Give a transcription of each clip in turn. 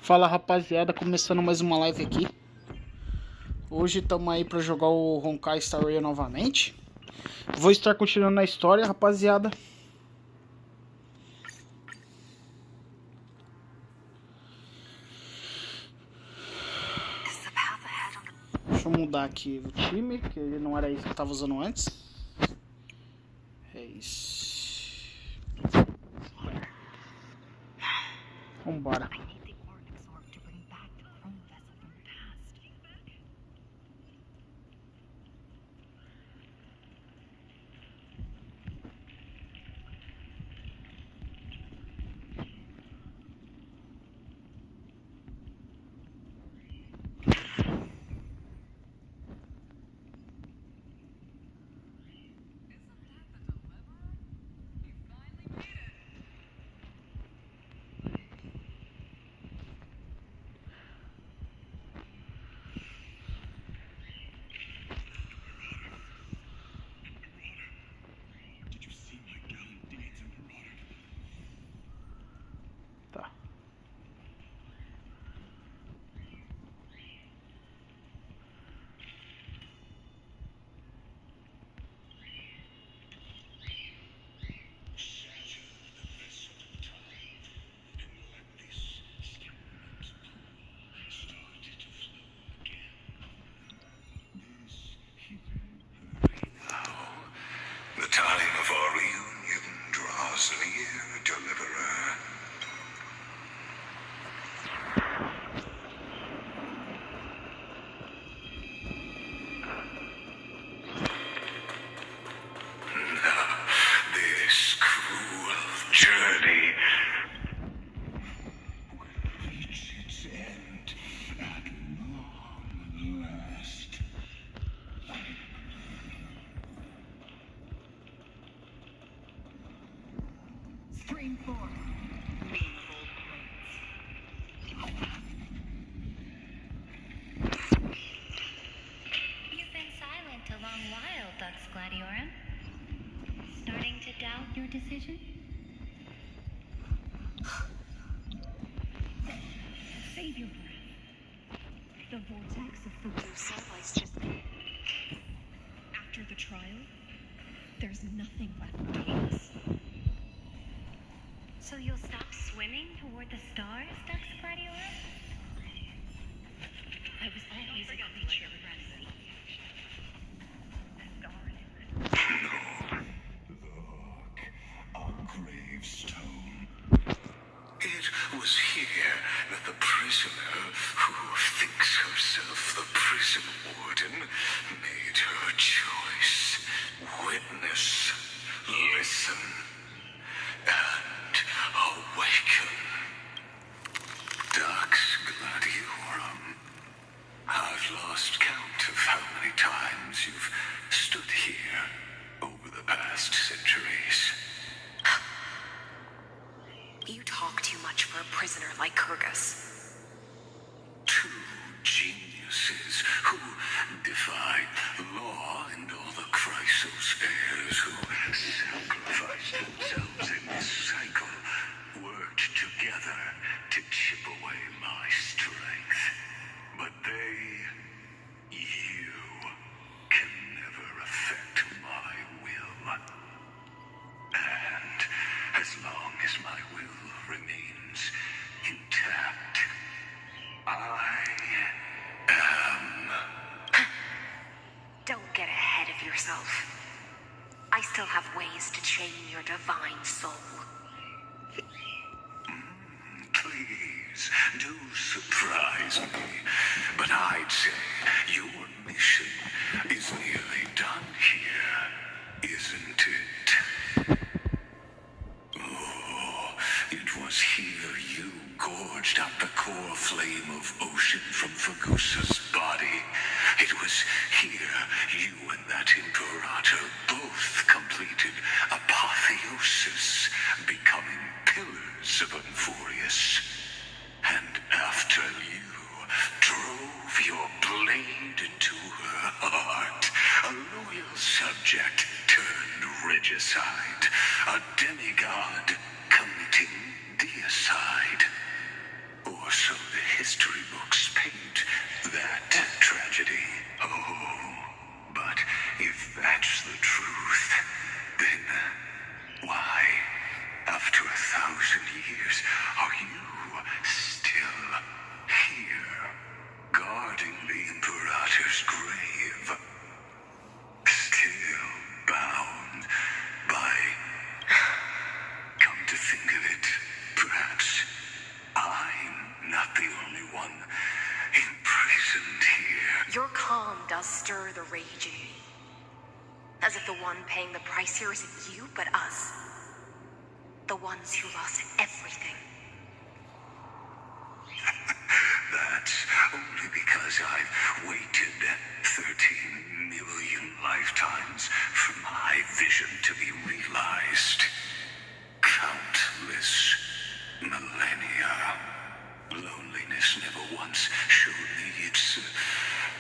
Fala rapaziada, começando mais uma live aqui. Hoje estamos aí para jogar o Honkai Star Rail novamente. Vou estar continuando a história, rapaziada. Deixa eu mudar aqui o time, que ele não era isso que eu estava usando antes. É isso. Vambora. Tá. The time of our reunion draws near, deliverer. This cruel journey will reach its end at long last. Stream 4. Meaningful points. You've been silent a long while, Dux Gladiorum. Starting to doubt your decision? Save your breath. The vortex of Fukuoka is just... After the trial, there's nothing left between us. So you'll stop swimming toward the stars, Dux Gladiorum? I was always a creature of gravity. A gravestone. It was here that the prisoner, who thinks herself the prison warden, made her choice. Witness, listen, and awaken. Dux Gladiorum. I've lost count of how many times you've stood here over the past centuries. You talk too much for a prisoner like Kyrgyz. Two geniuses who defied law and all the Chrysos heirs who sacrificed themselves in this cycle, worked together to chip away my strength. But you can never affect my will. And as long as my will remains intact, I am. Don't get ahead of yourself. I still have ways to chain your divine soul. Please, do surprise me. But I'd say your mission is nearly done here, isn't it? Oh, it was here you gorged out the core flame of ocean from Fagusa's body. It was here you and that Imperator both completed apotheosis, becoming pillars of Unfurious. And after you drove your blade into her heart, a loyal subject turned regicide, a demigod committing deicide. Or so they 2,000 years, are you still here, guarding the Imperator's grave? Still bound by... Come to think of it, perhaps I'm not the only one imprisoned here. Your calm does stir the rage in me. As if the one paying the price here isn't you, but us. The ones who lost everything. That's only because I've waited 13 million lifetimes for my vision to be realized. Countless millennia. Loneliness never once showed me its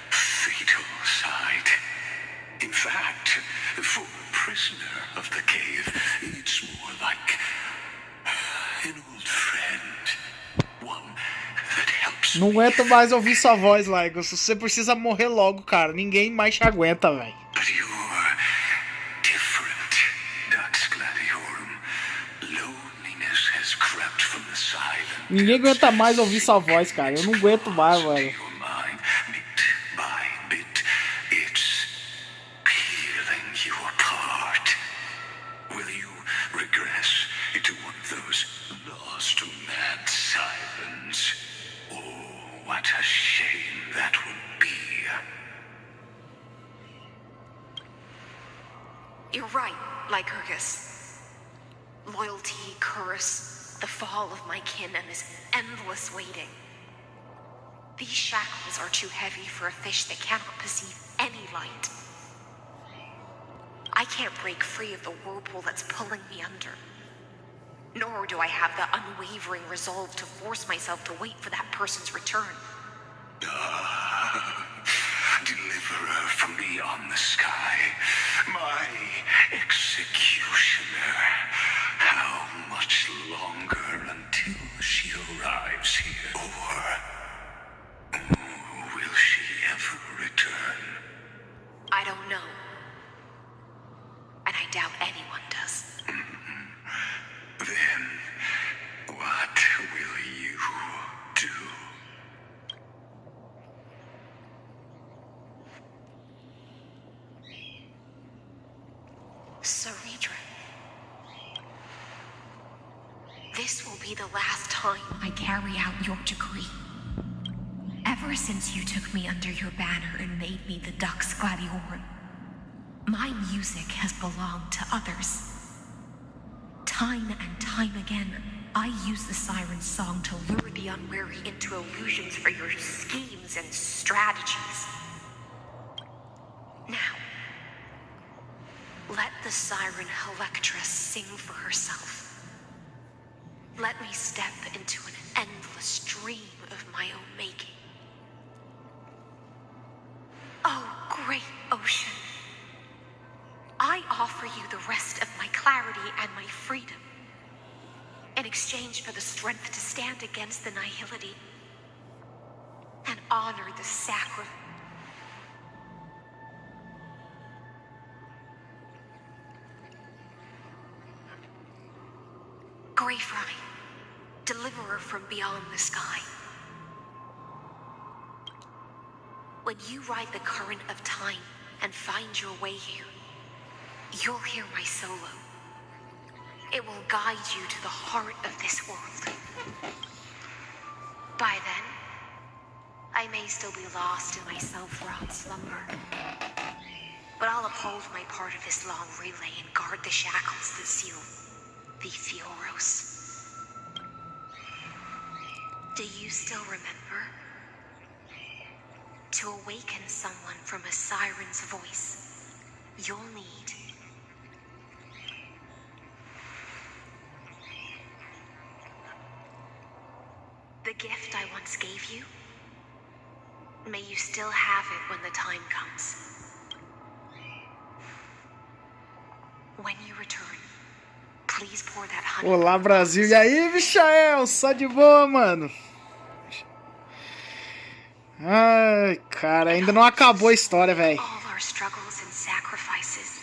fatal side. In fact, for a prisoner of the cave, it's more like an old friend. One that helps Não me. aguento mais ouvir sua voz, Lygos. Você precisa morrer logo, cara. Ninguém mais te aguenta, velho. But you're different, Dux Gladiorum. Loneliness has crept from the silent. Ninguém aguenta mais ouvir sua voz, cara. Eu não aguento mais, velho. Your mind, bit by bit, it's peeling you apart. Will you regress into one of those lost mad sirens? Oh, what a shame that would be. You're right, Lycurgus. Loyalty, curse, the fall of my kin, and this endless waiting. These shackles are too heavy for a fish that cannot perceive any light. I can't break free of the whirlpool that's pulling me under. Nor do I have the unwavering resolve to force myself to wait for that person's return. Deliverer from beyond the sky, my executioner. How much longer until she arrives here? Or will she ever return? I don't know. And I doubt anyone does. Then, what will you do? Saridra. This will be the last time I carry out your decree. Ever since you took me under your banner and made me the Dux Gladiorum, my music has belonged to others. Time and time again, I use the siren's song to lure the unwary into illusions for your schemes and strategies. Now, let the siren Electra sing for herself. Let me step into an endless dream of my own making. Oh, great ocean. I offer you the rest of my clarity and my freedom in exchange for the strength to stand against the nihility and honor the sacrifice. Greyfry, deliverer from beyond the sky. When you ride the current of time and find your way here, you'll hear my solo. It will guide you to the heart of this world. By then, I may still be lost in my self-wrought slumber. But I'll uphold my part of this long relay and guard the shackles that seal the Fioros. Do you still remember? To awaken someone from a siren's voice, you'll need the gift I once gave you. May you still have it when the time comes. When you return, please pour that honey. Olá, Brasil. E aí, Michael? Só de boa, mano. Ai, cara, ainda não acabou a história, velho. All our struggles and sacrifices.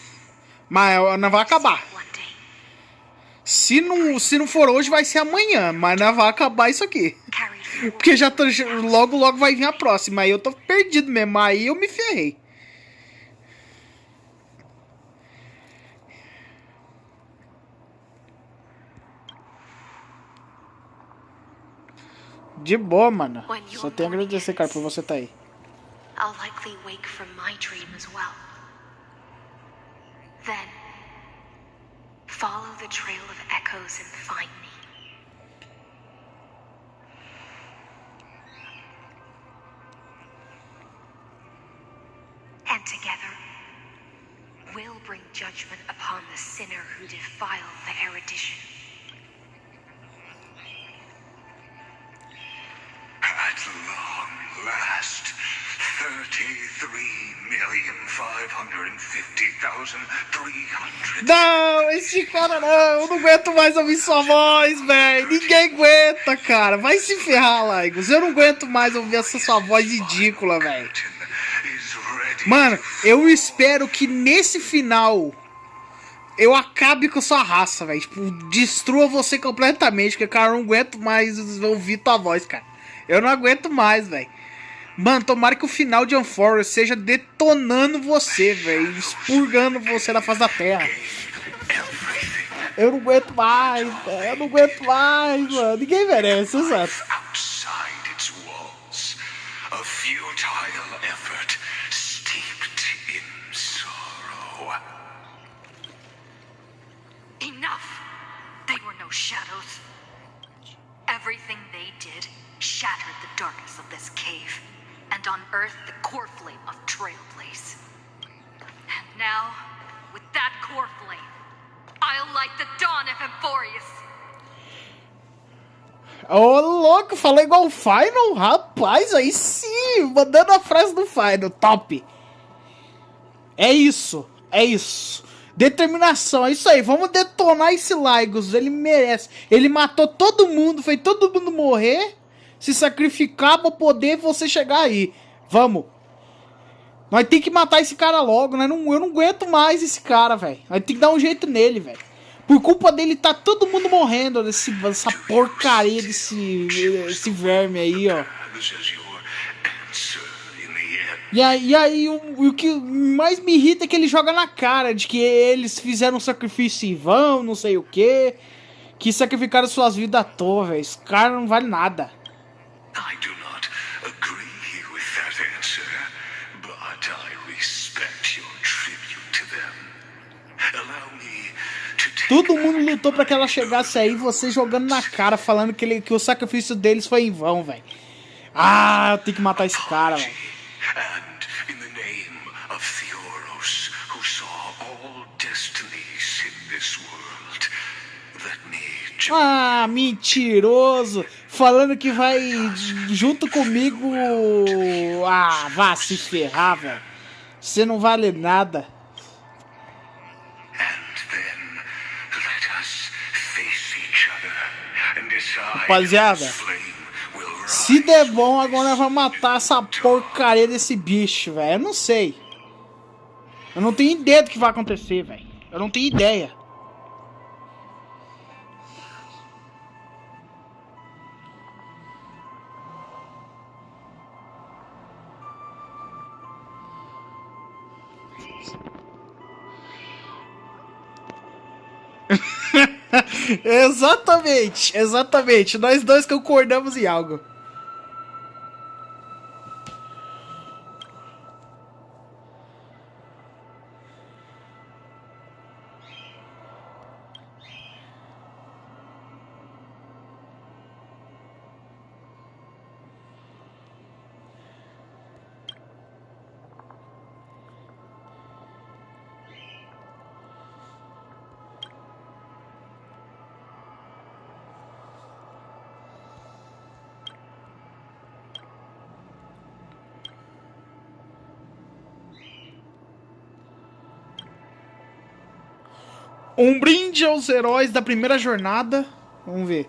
Mas não vai acabar. One day, Se não for hoje, vai ser amanhã. Mas não vai acabar isso aqui. Porque já tô, logo vai vir a próxima. Aí eu tô perdido mesmo. Aí eu me ferrei. De boa, mano. Só tenho a agradecer, cara, por você estar aí. I'll likely wake from my dream as well. Then, follow the trail of echoes and find me. And together, we'll bring judgment upon the sinner who defiled the erudition. At long last, 33,550,300. Não, esse cara não, eu não aguento mais ouvir sua voz, velho. Ninguém aguenta, cara. Vai se ferrar, Laigos. Eu não aguento mais ouvir essa sua voz ridícula, velho. Mano, eu espero que nesse final eu acabe com sua raça, velho. Tipo, destrua você completamente, porque, cara, eu não aguento mais ouvir tua voz, cara. Eu não aguento mais, velho. Mano, tomara que o final de Unforest seja detonando você, velho. Expurgando você da face da terra. Eu não aguento mais, velho. Eu não aguento mais, mano. Ninguém merece, exato. Enough! They were no shadows. Everything they did shattered the darkness of this cave and unearthed the core flame of Trailblaze. And now, with that core flame, I'll light the dawn of Emporius. Ô, louco, falou igual o Final? Rapaz, aí sim, mandando a frase do Final, top. É isso, é isso. Determinação, é isso aí, vamos detonar esse Lygos, ele merece. Ele matou todo mundo, fez todo mundo morrer, se sacrificar pra poder você chegar aí. Vamos. Nós tem que matar esse cara logo, né? Eu não aguento mais esse cara, velho. Nós tem que dar um jeito nele, velho. Por culpa dele tá todo mundo morrendo, dessa porcaria desse verme aí, ó. E aí o que mais me irrita é que ele joga na cara de que eles fizeram um sacrifício em vão, não sei o que sacrificaram suas vidas à toa, velho. Esse cara não vale nada. I do not agree with that answer, but I respect your tribute to them. Allow me to take Todo mundo lutou pra que ela chegasse aí, você jogando na cara, falando que o sacrifício deles foi em vão, velho. Ah, eu tenho que matar esse cara, velho. And in the name of Theoros, who saw all destinies in this world, let me Ah, mentiroso. Falando que vai junto comigo. Ah, vá se ferrar, velho. Você não vale nada. Rapaziada, se der bom, agora nós vamos matar essa porcaria desse bicho, velho. Eu não sei. Eu não tenho ideia do que vai acontecer, velho. Eu não tenho ideia. Exatamente. Nós dois concordamos em algo. Um brinde aos heróis da primeira jornada. Vamos ver.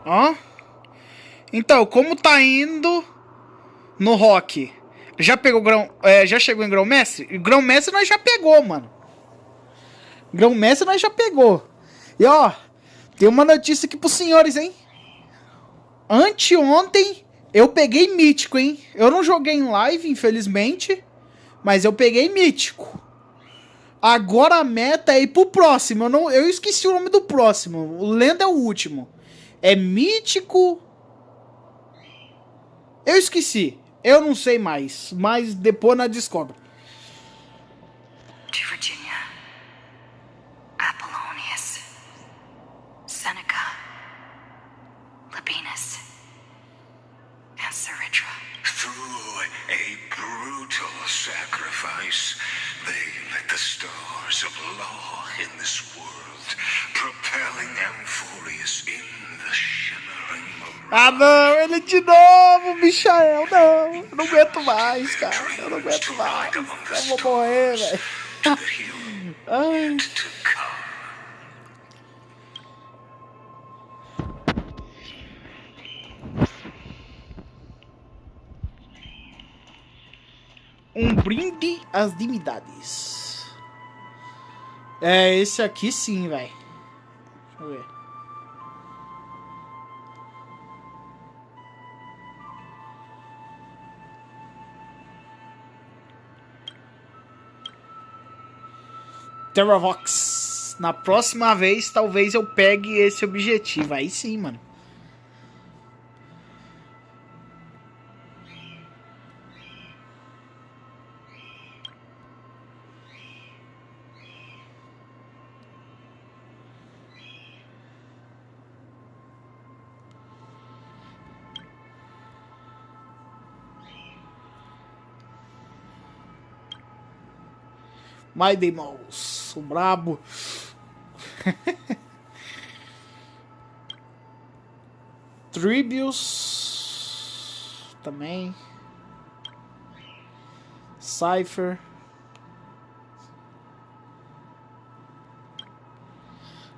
Ó. Então, como tá indo no rock? Já pegou grão... já chegou em grão-mestre? Grão-mestre nós já pegou, mano. Grão-mestre nós já pegou. E ó, tem uma notícia aqui pros senhores, hein? Anteontem eu peguei mítico, hein? Eu não joguei em live, infelizmente. Mas eu peguei mítico. Agora a meta é ir pro próximo. Eu esqueci o nome do próximo. O lenda é o último. É mítico... Eu esqueci. Eu não sei mais. Mas depois nós descobre. To Virginia, Apollonius, Seneca, Labienus, and Saritra. Through a brutal sacrifice, they lit the stars of law in this world, propelling Amphorius in the shimmering mirage. Ah, não, ele de novo, Michael, não. Eu não aguento mais, cara. Eu não aguento mais. Eu vou morrer, velho. Ai. Um brinde às divindades. É, esse aqui sim, velho. Deixa eu ver. Terravox. Na próxima vez, talvez eu pegue esse objetivo. Aí sim, mano. My Demons, o brabo. Tribius também. Cypher.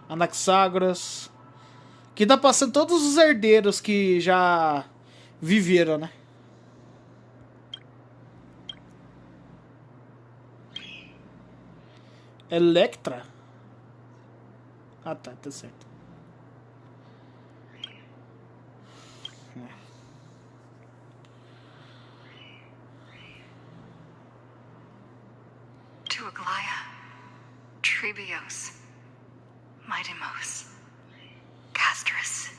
Anaxágoras. Que tá passando todos os herdeiros que já viveram, né? Electra? Ah, tá certo. To Aglaia, Tribios, Midemos, Castrus,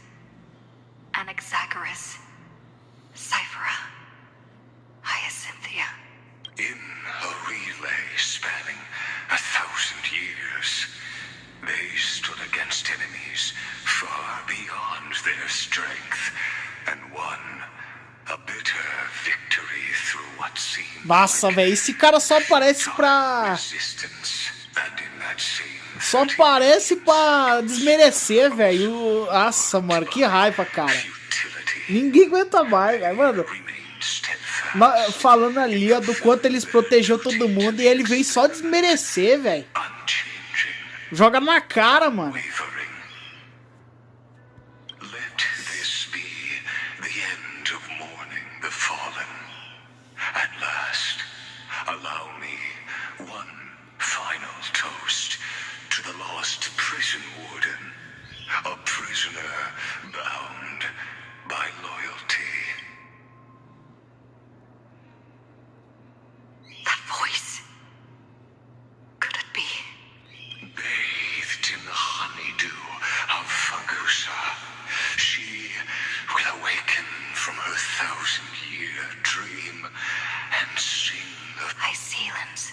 Anaxagoras, Cyphera, Hyacinthia. In a relay spanning 1,000 years, they stood against enemies far beyond their strength and won a bitter victory through what seemed Nossa, velho, esse cara só aparece pra... resistance, and in that same Só aparece pra desmerecer, velho. Nossa, mano, que raiva, cara. futility Ninguém aguenta mais, velho, mano. remained steadfast. Falando ali, ó, do quanto eles protegeu todo mundo e ele veio só desmerecer, velho. Unchanging, Joga na cara, mano. wavering. Let this be the end of mourning the fallen. At last, allow me one final toast to the lost prison warden, a prisoner bound by loyalty. That voice. Could it be? Bathed in the honeydew of Fagusa, she will awaken from her 1,000-year dream and sing the... Hycealans.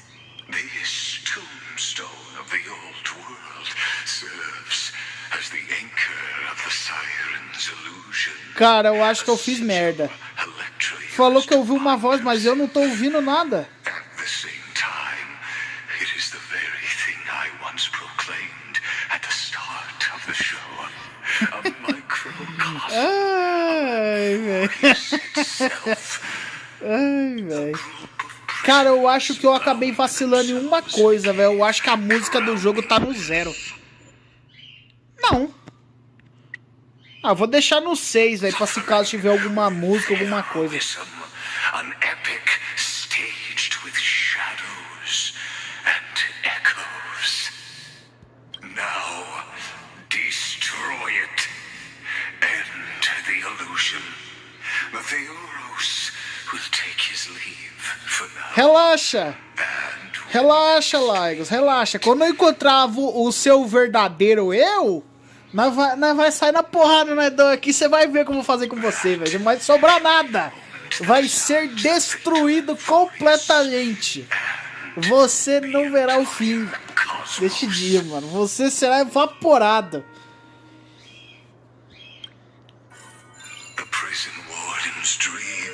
This tombstone of the old world serves as the anchor of the siren's illusion. Cara, eu acho que eu fiz merda. Falou que eu ouvi uma voz, mas eu não tô ouvindo nada. At the same time, it is the very thing I once proclaimed at the start of the show. A microcosm Ai, velho. itself. Ai, velho. Cara, eu acho que eu acabei vacilando em uma coisa, velho. Eu acho que a música do jogo tá no 0. Não. Ah, vou deixar no 6, velho, pra se caso tiver alguma música, alguma coisa. An epic with shadows and echoes. Now, destroy it. End the illusion. The Theoros will take his leave for now. Relaxa. Relaxa, Lagos, relaxa. Quando eu encontrar o seu verdadeiro eu, nós vai sair na porrada, né, Dan? Aqui você vai ver o que eu vou fazer com você, velho. Não vai sobrar nada. Vai ser destruído completamente. Você não verá o fim deste dia, mano. Você será evaporado. The prison warden's dream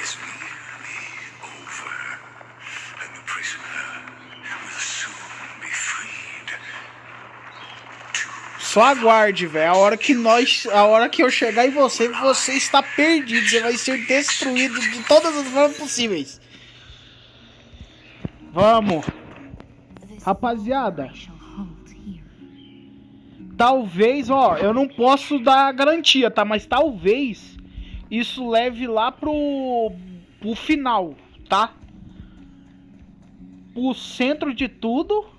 is nearly over, and the prisoner will soon be freed. Só aguarde, velho. A hora que eu chegar em você, você está perdido. Você vai ser destruído de todas as formas possíveis. Vamos. Rapaziada. Talvez, ó, eu não posso dar garantia, tá? Mas talvez isso leve lá pro final, tá? Pro centro de tudo.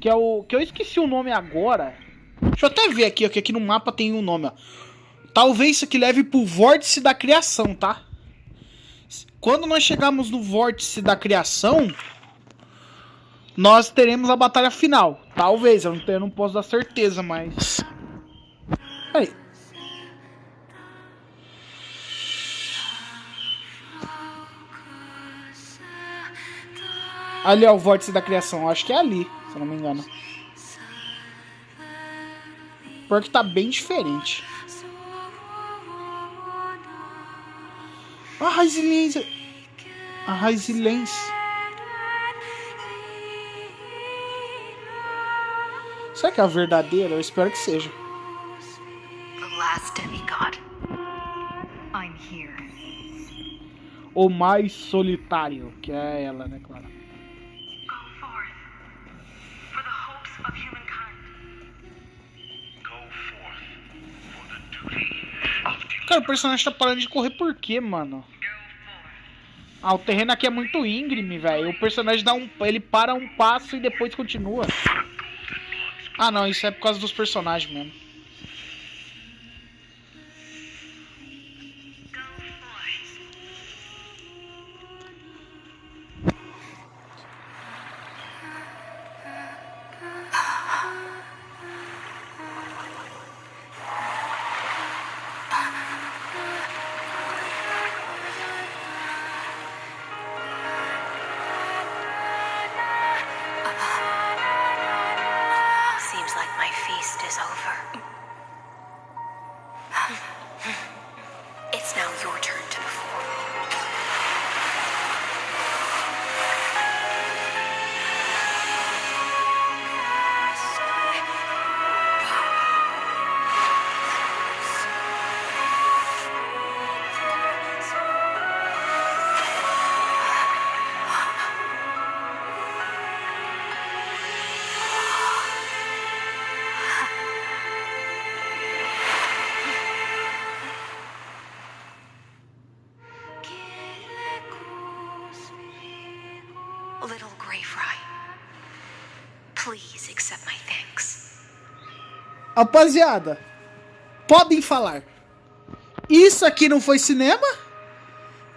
Que é o... que eu esqueci o nome agora. Deixa eu até ver aqui, ó, que aqui no mapa tem um nome, ó. Talvez isso aqui leve pro vórtice da criação, tá? Quando nós chegarmos no vórtice da criação, nós teremos a batalha final. Talvez, eu não posso dar certeza, mas... Peraí. Ali é o vórtice da criação, acho que é ali, se eu não me engano. Porque tá bem diferente. A resiliência. A resiliência. Será que é a verdadeira? Eu espero que seja. The last demigod. I'm here. O mais solitário, que é ela, né, claro. Go forth for the hopes of humankind. Go forth for the duty of Cara, o personagem tá parando de correr por quê, mano? Ah, o terreno aqui é muito íngreme, velho. O personagem dá ele para um passo e depois continua. Ah, não, isso é por causa dos personagens mesmo. Seems like my feast is over. It's now your turn to perform. Little Grey Fry, please accept my thanks. Rapaziada, podem falar. Isso aqui não foi cinema?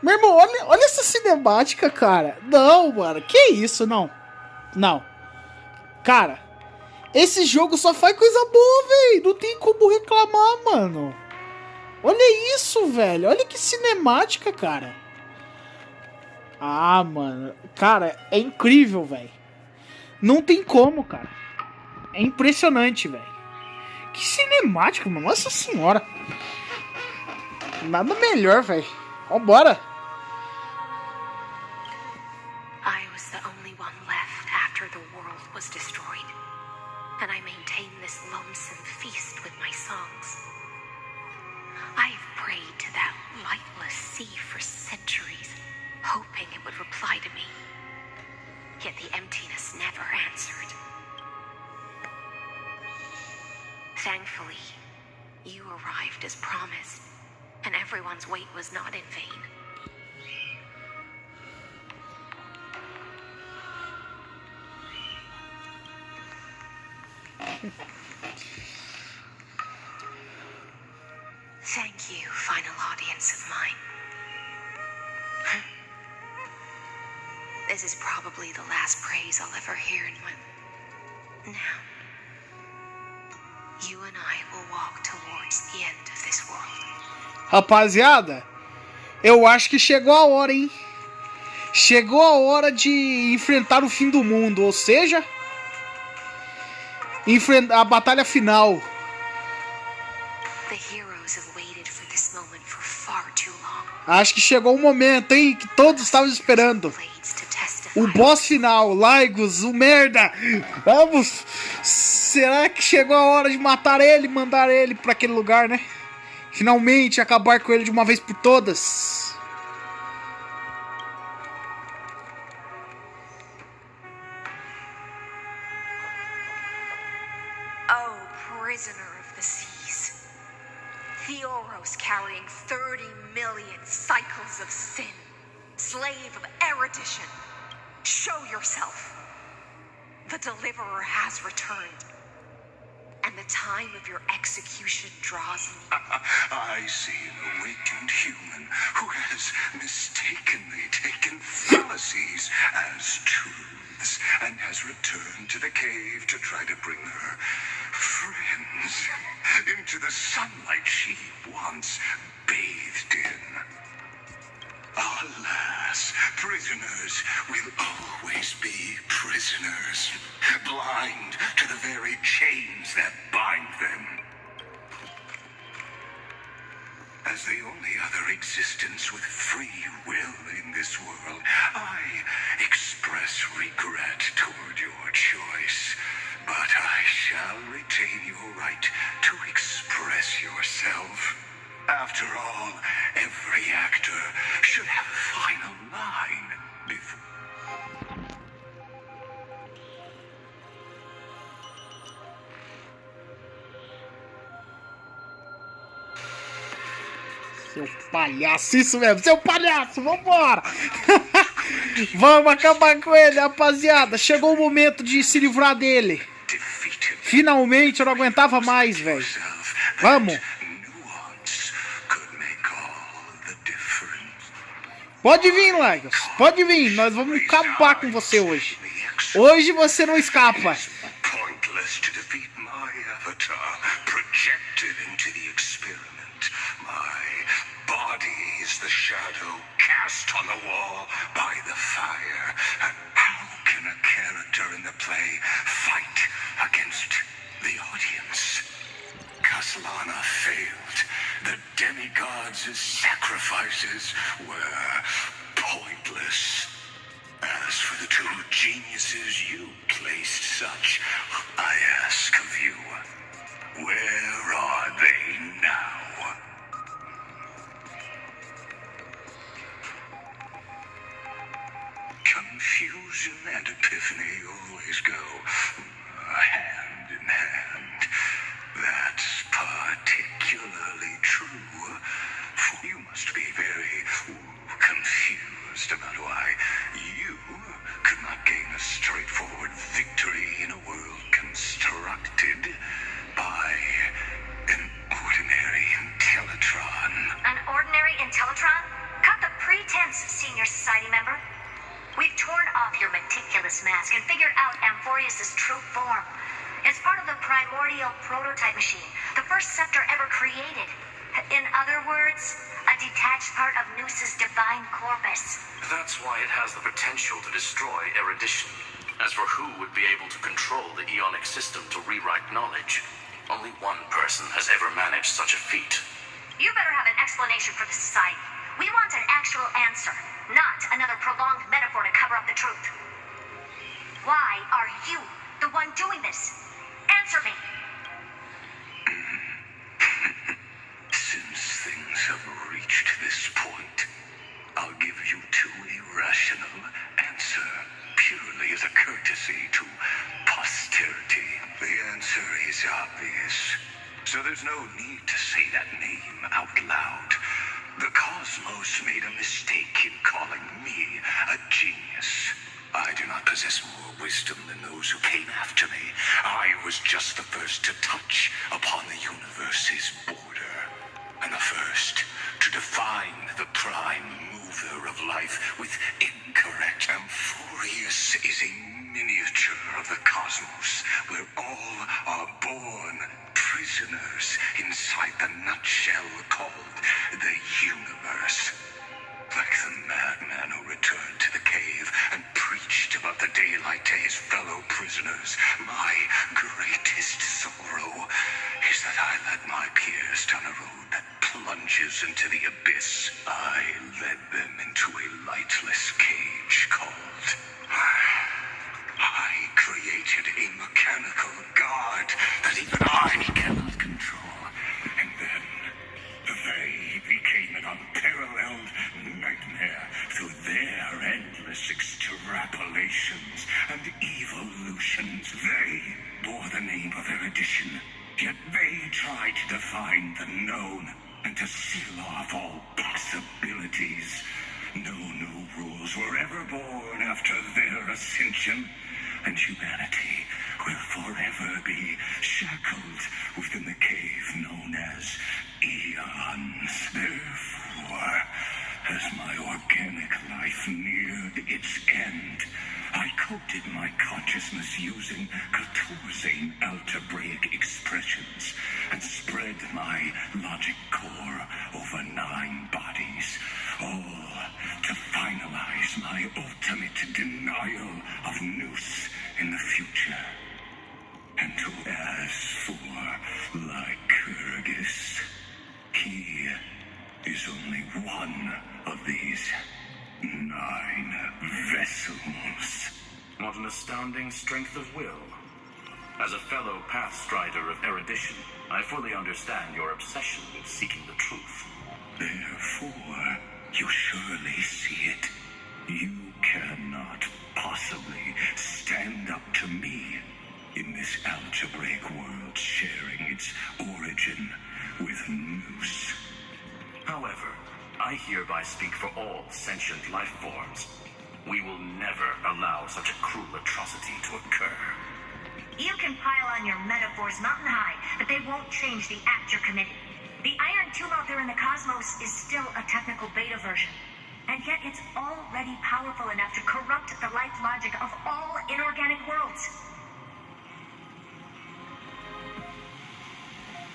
Meu irmão, olha essa cinemática, cara. Não, mano, que isso, não. Não. Cara, esse jogo só faz coisa boa, velho. Não tem como reclamar, mano. Olha isso, velho. Olha que cinemática, cara. Ah, mano. Cara, é incrível, velho. Não tem como, cara. É impressionante, velho. Que cinemática, mano. Nossa senhora. Nada melhor, velho. Vambora. I was the only one left after the world was destroyed, and I maintain this lonesome feast with my songs. I've prayed to that lightless sea for centuries, hoping it would reply to me. Yet the emptiness never answered. Thankfully, you arrived as promised, and everyone's wait was not in vain. Thank you, final audience of mine. This is probably the last praise I'll ever hear in my... Now, you and I will walk towards the end of this world. Rapaziada, eu acho que chegou a hora, hein? Chegou a hora de enfrentar o fim do mundo, ou seja, enfrentar a batalha final. The heroes have waited for this moment for far too long. Acho que chegou o momento, hein? Que todos estavam esperando. O boss final, Laigos, o merda. Vamos. Será que chegou a hora de matar ele e mandar ele pra aquele lugar, né? Finalmente acabar com ele de uma vez por todas. Oh, prisoner of the seas. Theoros carrying 30 million cycles of sin. Slave of erudition. Show yourself. The deliverer has returned. And the time of your execution draws near. I see an awakened human who has mistakenly taken fallacies as truths and has returned to the cave to try to bring her friends into the sunlight she once bathed in. Alas, prisoners will always be prisoners, blind to the very chains that bind them. As the only other existence with free will in this world, I express regret toward your choice, but I shall retain your right to express yourself. After all, every actor should have a final line before... Seu palhaço, isso mesmo, seu palhaço, vambora! Vamos acabar com ele, rapaziada. Chegou o momento de se livrar dele. Finalmente, eu não aguentava mais, velho. Vamos! Pode vir, Lagos. Pode vir. Nós vamos acabar com você hoje. Hoje você não escapa. Lana failed. The demigods' sacrifices were pointless. As for the two geniuses you placed such, I ask of you, where are they now? Confusion and epiphany always go hand in hand. That's particularly true, for you must be very confused about why you could not gain a straightforward victory in a world constructed by an ordinary Intellitron. An ordinary Intellitron? Cut the pretense, senior society member. We've torn off your meticulous mask and figured out Amphorius' true form. It's part of the primordial prototype machine, the first scepter ever created. In other words, a detached part of Noos's divine corpus. That's why it has the potential to destroy erudition. As for who would be able to control the Ionic system to rewrite knowledge, only one person has ever managed such a feat. You better have an explanation for the society. We want an actual answer, not another prolonged metaphor to cover up the truth. Why are you the one doing this? Answer me. Since things have reached this point, I'll give you two irrational answer purely as a courtesy to posterity. The answer is obvious, so there's no need to say that name out loud. The cosmos made a mistake in calling me a genius. I do not possess more wisdom than those who came after me. I was was just the first to touch upon the universe's border, and the first to define the prime mover of life with incorrect. Amphorius is a miniature of the cosmos, where all are born prisoners inside the nutshell called the universe. Like the madman who returned to the cave and preached about the daylight to his fellow prisoners, my greatest sorrow is that I led my peers down a road that plunges into the abyss. I led them into a lightless cage called... I created a mechanical god that even I cannot control. And then they became an unparalleled nightmare through their endless extrapolations and evolutions. They bore the name of erudition, yet they tried to define the known and to seal off all possibilities. No new rules were ever born after their ascension, and humanity will forever be shackled within the cave known as eons. Therefore, as my organic life neared its end, I coated my consciousness using Couturzane algebraic expressions and spread my logic core over 9 bodies, all to finalize my ultimate denial of Nous in the future. And as for Lycurgus, he is only one of these 9 vessels. What an astounding strength of will. As a fellow pathstrider of erudition, I fully understand your obsession with seeking the truth. Therefore, you surely see it. You cannot possibly stand up to me in this algebraic world sharing its origin with Nous. However, I hereby speak for all sentient life forms. We will never allow such a cruel atrocity to occur. You can pile on your metaphors mountain high, but they won't change the act you're committing. The iron tomb out there in the cosmos is still a technical beta version, and yet it's already powerful enough to corrupt the life logic of all inorganic worlds.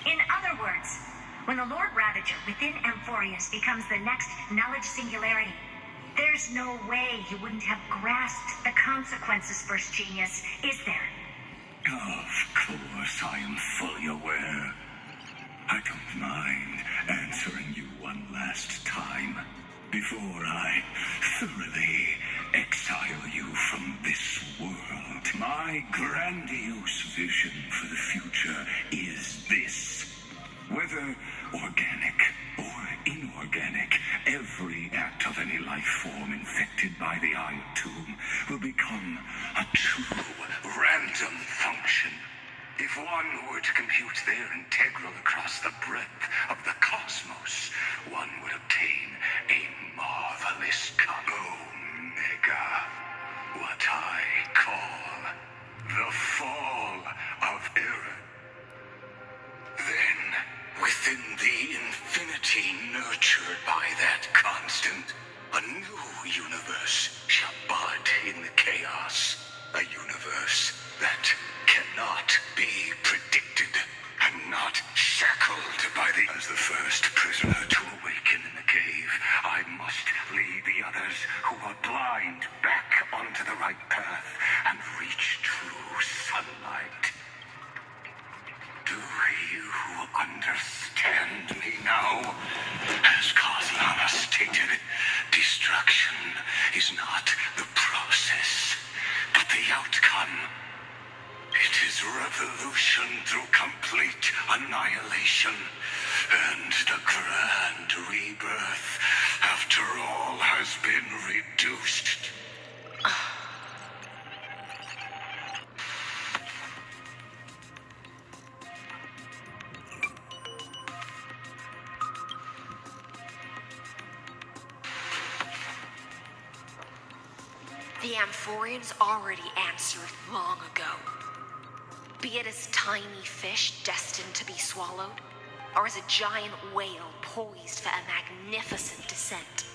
In other words, when the Lord Ravager within Amphorius becomes the next knowledge singularity, there's no way you wouldn't have grasped the consequences, First Genius, is there? Of course, I am fully aware. I don't mind answering you one last time before I thoroughly exile you from this world. My grandiose vision for the future is this. Whether organic or inorganic, every act of any life form infected by the Iron Tomb will become a true random function. If one were to compute their integral across the breadth of the cosmos, one would obtain a marvelous Omega. What I call the fall of error. Then, within the infinity nurtured by that constant, a new universe shall bud in the chaos. A universe that cannot be predicted and not shackled by the... As the first prisoner to awaken in the cave, I must lead the others who are blind back onto the right path and reach true sunlight. Do you understand me now? As Kozlana stated, destruction is not the process, but the outcome. It is revolution through complete annihilation, and the grand rebirth, after all, has been reduced. The Amphorians already answered long ago. Be it as tiny fish destined to be swallowed, or as a giant whale poised for a magnificent descent.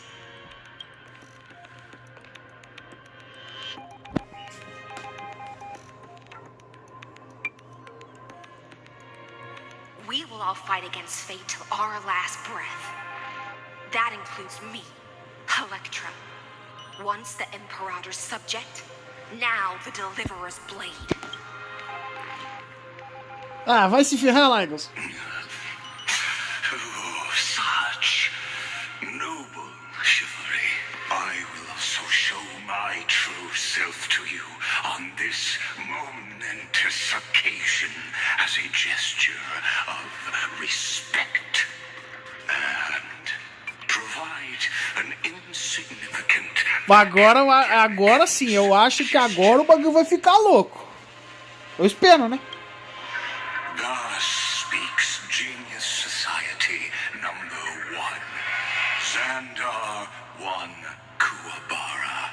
We will all fight against fate till our last breath. That includes me, Electra. Once the Imperator's subject, now the Deliverer's blade. Ah, vai se ferrar, Lagos. Oh, such noble chivalry. I will also show my true self to you on this momentous occasion as a gesture of respect and provide an insignificant... Agora sim, eu acho que agora o bagulho vai ficar louco. Eu espero, né? Thus speaks Genius Society number 1. Xandar 1 Kuwabara.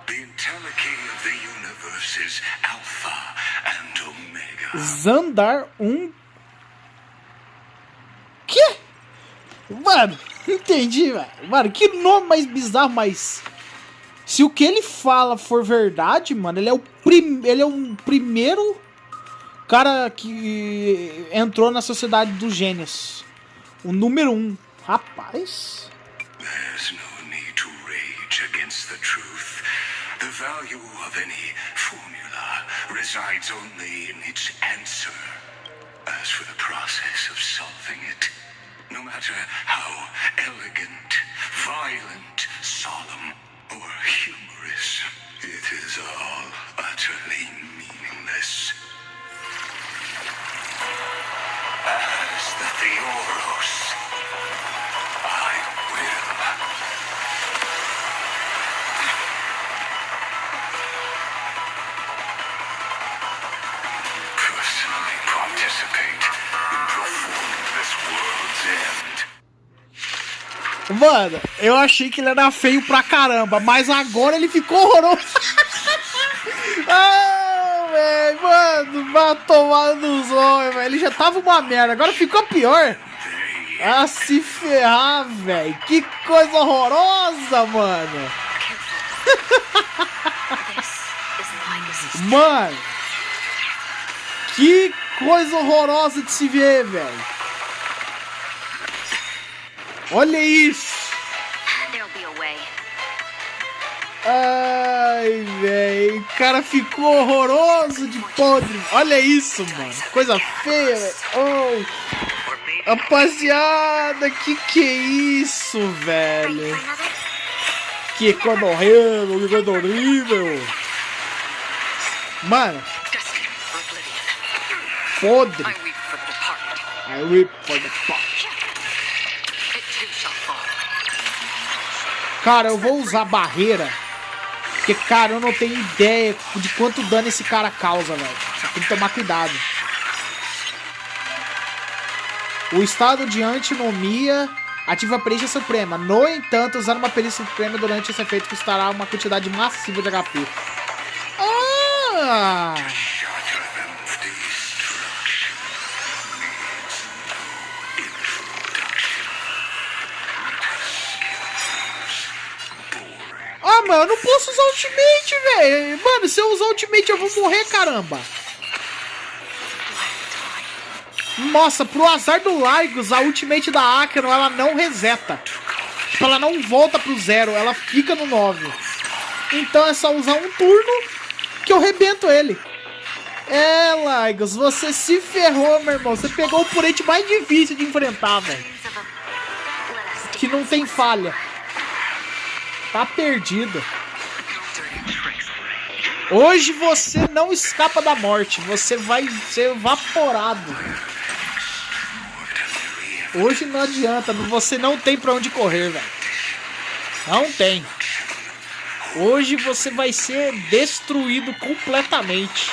The Entelechy of the Universe's Alpha and Omega. Xandar 1... Que? Mano, entendi, velho. Mano, que nome mais bizarro, mas... Se o que ele fala for verdade, mano, ele é o primeiro cara que entrou na sociedade dos gênios. O número 1. Rapaz. There's no need to rage against the truth. The value of any formula resides only in its answer. As for the process of solving it, no matter how elegant, violent, solemn, or humorous, it is all utterly meaningless. As the Theoros, I will personally participate in performing this world's end. Mano, eu achei que ele era feio pra caramba, mas agora ele ficou horroroso. Ah, velho, mano, vai tomar nos olhos, velho. Ele já tava uma merda, agora ficou pior. Ah, se ferrar, velho. Que coisa horrorosa, mano. Mano, que coisa horrorosa de se ver, velho. Olha isso. Ai, velho. O cara ficou horroroso de podre. Olha isso, mano. Coisa feia, velho. Oh. Rapaziada, que é isso, velho? Que coisa horrível, que coisa horrível. Mano. Podre. I weep for the pot. Cara, eu vou usar barreira. Porque, cara, eu não tenho ideia de quanto dano esse cara causa, velho. Tem que tomar cuidado. O estado de antinomia ativa a perícia suprema. No entanto, usar uma perícia suprema durante esse efeito custará uma quantidade massiva de HP. Ah! Ah, mano, eu não posso usar ultimate, velho. Mano, se eu usar ultimate eu vou morrer, caramba. Nossa, pro azar do Largos, a ultimate da Acron, ela não reseta. Tipo, ela não volta pro 0, ela fica no 9. Então é só usar um turno que eu rebento ele. É, Largos, você se ferrou, meu irmão. Você pegou o oponente mais difícil de enfrentar, velho. Que não tem falha. Tá perdido. Hoje você não escapa da morte. Você vai ser evaporado. Hoje não adianta. Você não tem pra onde correr, velho. Não tem. Hoje você vai ser destruído completamente.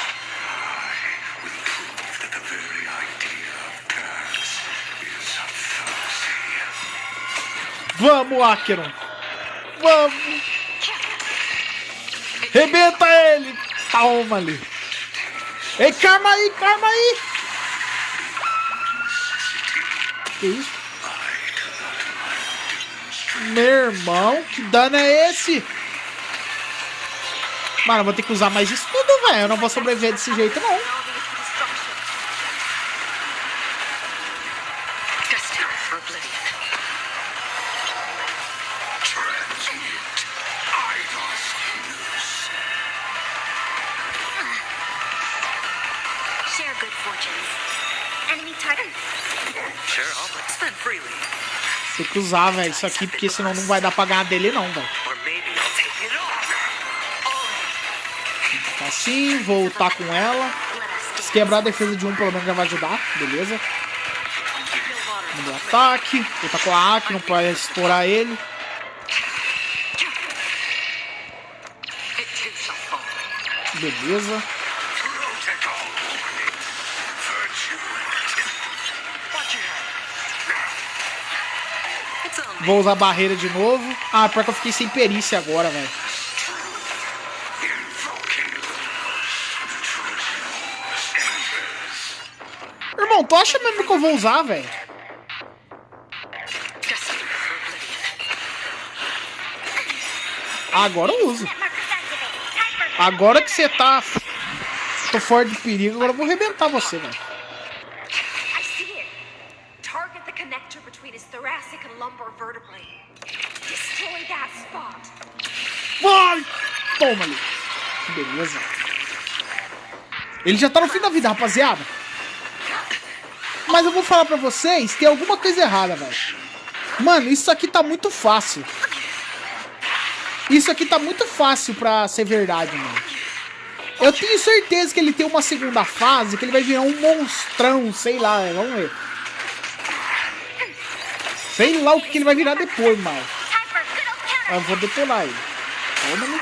Vamos, Acron. Vamos! Rebenta ele! Toma ali! Ei, calma aí, calma aí. Que isso? Meu irmão, que dano é esse? Mano, eu vou ter que usar mais escudo, velho. Eu não vou sobreviver desse jeito, não. Share good fortunes. Enemy target. Sure, I'll spend freely. Tem que usar, velho, isso aqui, porque senão não vai dar pra ganhar dele, não, velho. Or maybe I'll take it all. Tá assim, vou lutar com ela. Se quebrar a defesa de um, pelo menos já vai ajudar. Beleza. Manda ataque. Vou lutar com a Aki, não pode estourar ele. Beleza. Vou usar a barreira de novo. Ah, pior que eu fiquei sem perícia agora, velho. Irmão, tu acha mesmo que eu vou usar, velho? Agora eu uso. Agora que você tá... tô fora de perigo, agora eu vou arrebentar você, velho. I see it. Target the connector between his thoracic and lumbar vertebrae. Destroy that spot. Vai! Toma ali. Beleza. Ele já tá no fim da vida, rapaziada. Mas eu vou falar pra vocês, tem alguma coisa errada, velho. Mano, isso aqui tá muito fácil. Isso aqui tá muito fácil pra ser verdade, mano. Eu tenho certeza que ele tem uma segunda fase, que ele vai virar um monstrão, sei lá, vamos ver. Sei lá o que ele vai virar depois, mano. Eu vou detonar ele. Toma-me.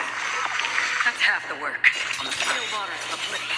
That's half the work. Still waters the plate.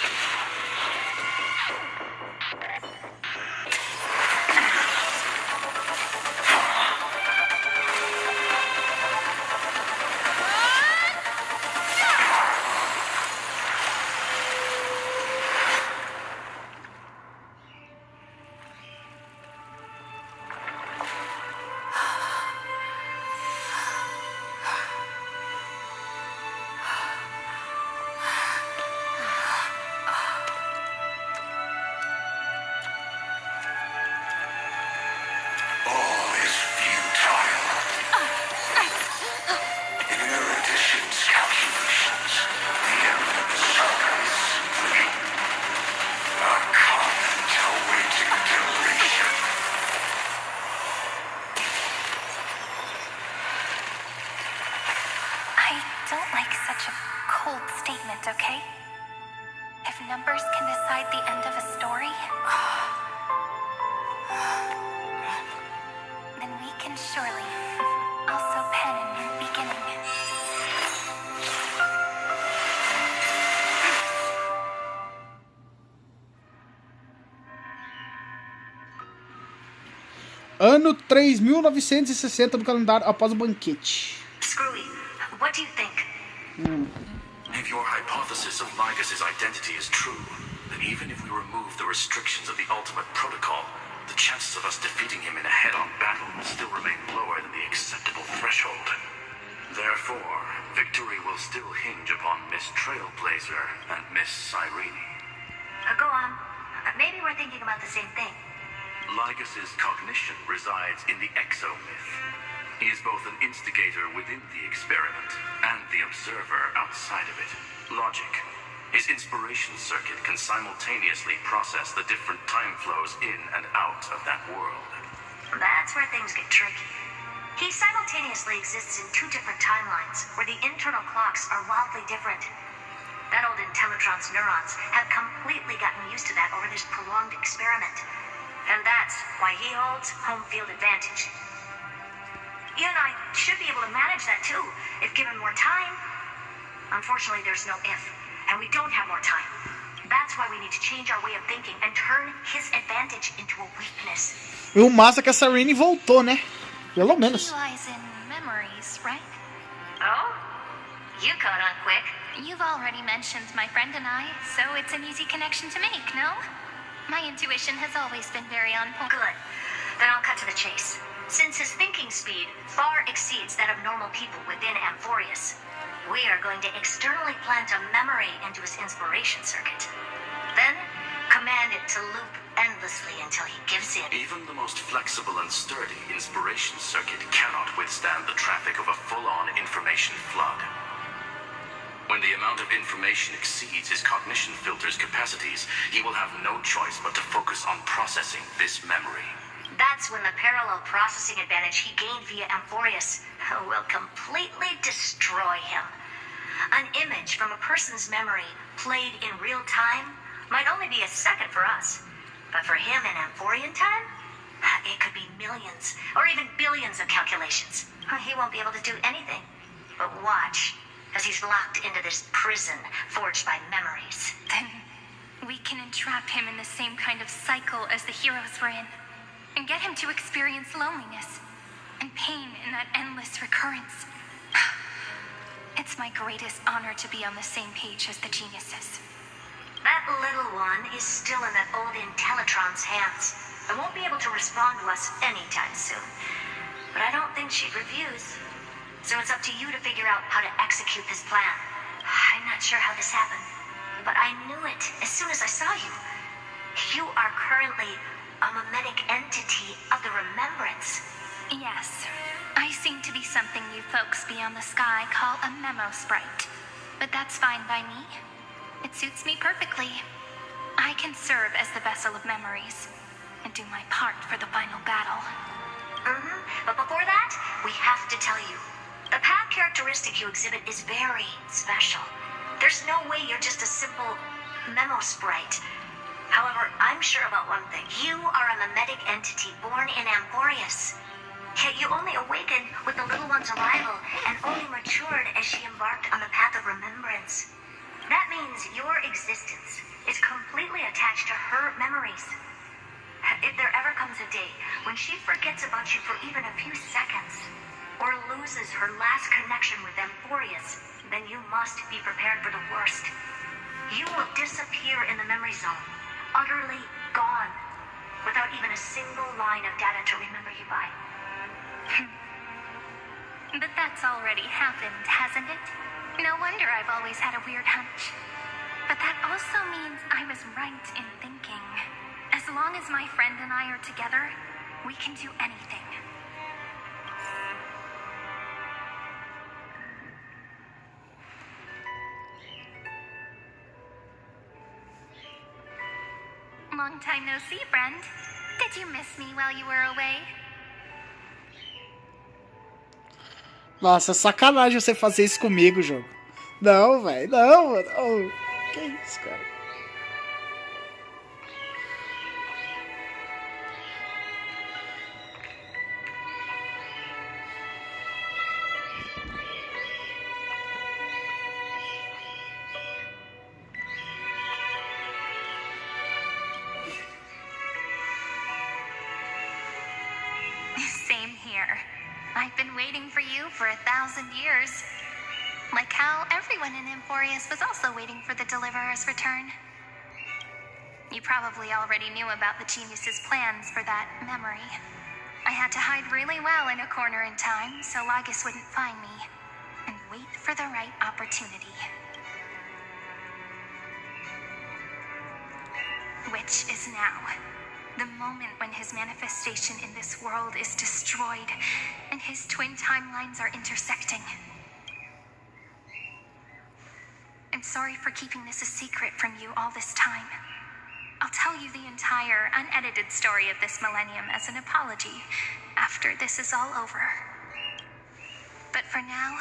Okay? If numbers can decide the end of a story, then we can surely also pen a new beginning. Ano 3960 do calendário após o banquete. Screwy, what do you think? If your hypothesis of Ligas's identity is true, then even if we remove the restrictions of the Ultimate Protocol, the chances of us defeating him in a head-on battle will still remain lower than the acceptable threshold. Therefore, victory will still hinge upon Miss Trailblazer and Miss Cyrene. Go on. Maybe we're thinking about the same thing. Ligas's cognition resides in the exomyth. He is both an instigator within the experiment and the observer outside of it. Logic. His inspiration circuit can simultaneously process the different time flows in and out of that world. That's where things get tricky. He simultaneously exists in two different timelines, where the internal clocks are wildly different. That old Intellitron's neurons have completely gotten used to that over this prolonged experiment. And that's why he holds home field advantage. You and I should be able to manage that too, if given more time. Unfortunately, there's no if, and we don't have more time. That's why we need to change our way of thinking and turn his advantage into a weakness. E o massa é que a Cyrene voltou, né? Pelo menos. He lies in memories, right? Oh? You caught on quick. You You've already mentioned my friend and I, so it's an easy connection to make, no? My intuition has always been very on point. Good. Then I'll cut to the chase. Since his thinking speed far exceeds that of normal people within Amphorius, we are going to externally plant a memory into his inspiration circuit. Then, command it to loop endlessly until he gives in. Even the most flexible and sturdy inspiration circuit cannot withstand the traffic of a full-on information flood. When the amount of information exceeds his cognition filter's capacities, he will have no choice but to focus on processing this memory. That's when the parallel processing advantage he gained via Amphorius will completely destroy him. An image from a person's memory played in real time might only be a second for us, but for him in Amphorian time, it could be millions or even billions of calculations. He won't be able to do anything but watch as he's locked into this prison forged by memories. Then we can entrap him in the same kind of cycle as the heroes were in, and get him to experience loneliness and pain in that endless recurrence. It's my greatest honor to be on the same page as the geniuses. That little one is still in that old Intellitron's hands and won't be able to respond to us anytime soon. But I don't think she'd refuse. So it's up to you to figure out how to execute this plan. I'm not sure how this happened, but I knew it as soon as I saw you. You are currently a mimetic entity of the remembrance. Yes, I seem to be something you folks beyond the sky call a memo sprite. But that's fine by me. It suits me perfectly. I can serve as the vessel of memories and do my part for the final battle. But before that, we have to tell you, the path characteristic you exhibit is very special. There's no way you're just a simple memo sprite. However, I'm sure about one thing. You are a mimetic entity born in Amphorius. Yet you only awakened with the little one's arrival and only matured as she embarked on the path of remembrance. That means your existence is completely attached to her memories. If there ever comes a day when she forgets about you for even a few seconds, or loses her last connection with Amphorius, then you must be prepared for the worst. You will disappear in the memory zone, utterly gone, without even a single line of data to remember you by. But that's already happened, hasn't it? No wonder I've always had a weird hunch. But that also means I was right in thinking, as long as my friend and I are together, we can do anything. Long time no see, friend. Did you miss me while you were away? Nossa, é sacanagem você fazer isso comigo, jogo. Não, velho, não, mano. Oh, que isso, cara. Same here. I've been waiting for you for 1,000 years. Like how everyone in Amphorius was also waiting for the Deliverer's return. You probably already knew about the genius's plans for that memory. I had to hide really well in a corner in time so Lagus wouldn't find me, and wait for the right opportunity. Which is now. The moment when his manifestation in this world is destroyed and his twin timelines are intersecting. I'm sorry for keeping this a secret from you all this time. I'll tell you the entire unedited story of this millennium as an apology after this is all over. But for now,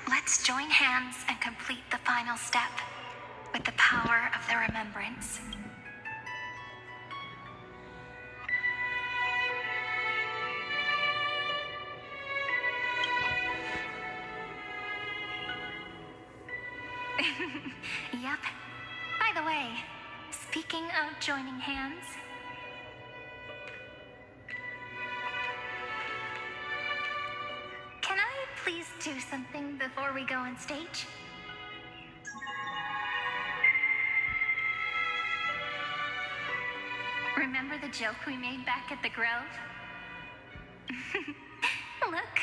let's join hands and complete the final step with the power of the remembrance. Yep. By the way, speaking of joining hands, can I please do something before we go on stage? Remember the joke we made back at the Grove? Look.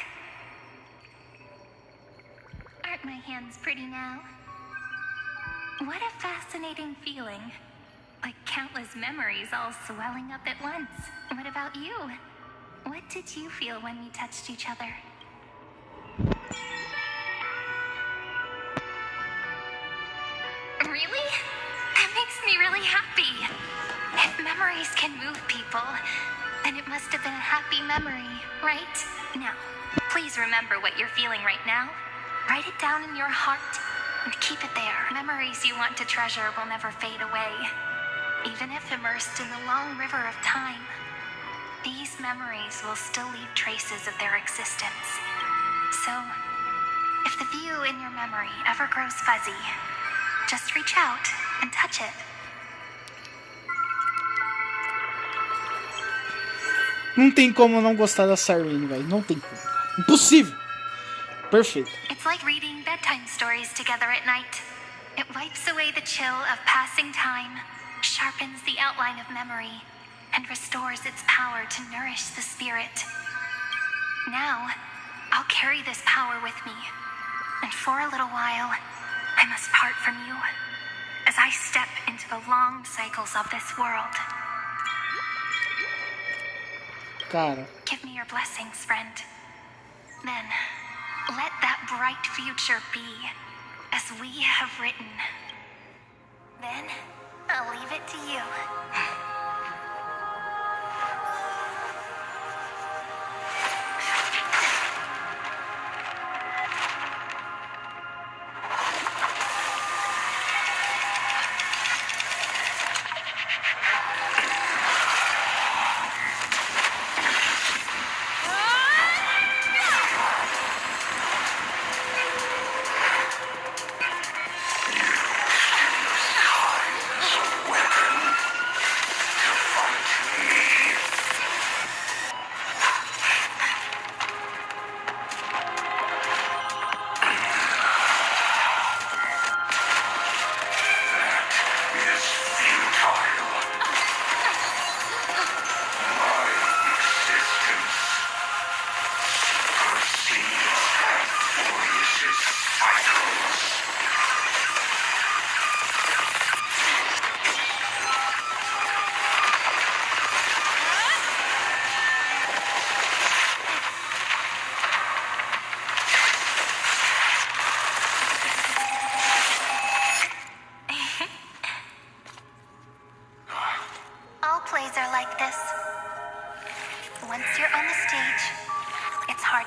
Aren't my hands pretty now? What a fascinating feeling. Like countless memories all swelling up at once. What about you? What did you feel when we touched each other? Really? That makes me really happy. If memories can move people, then it must have been a happy memory, right? Now, please remember what you're feeling right now. Write it down in your heart and keep it there. Memories you want to treasure will never fade away. Even if immersed in the long river of time, these memories will still leave traces of their existence. So, if the view in your memory ever grows fuzzy, just reach out and touch it. Não tem como não gostar da Siren, velho. Não tem como. Impossível. Perfeito. It's like reading bedtime stories together at night. It wipes away the chill of passing time, sharpens the outline of memory, and restores its power to nourish the spirit. Now, I'll carry this power with me, and for a little while, I must part from you, as I step into the long cycles of this world. Cara. Give me your blessings, friend. Then, let that bright future be, as we have written. Then, I'll leave it to you.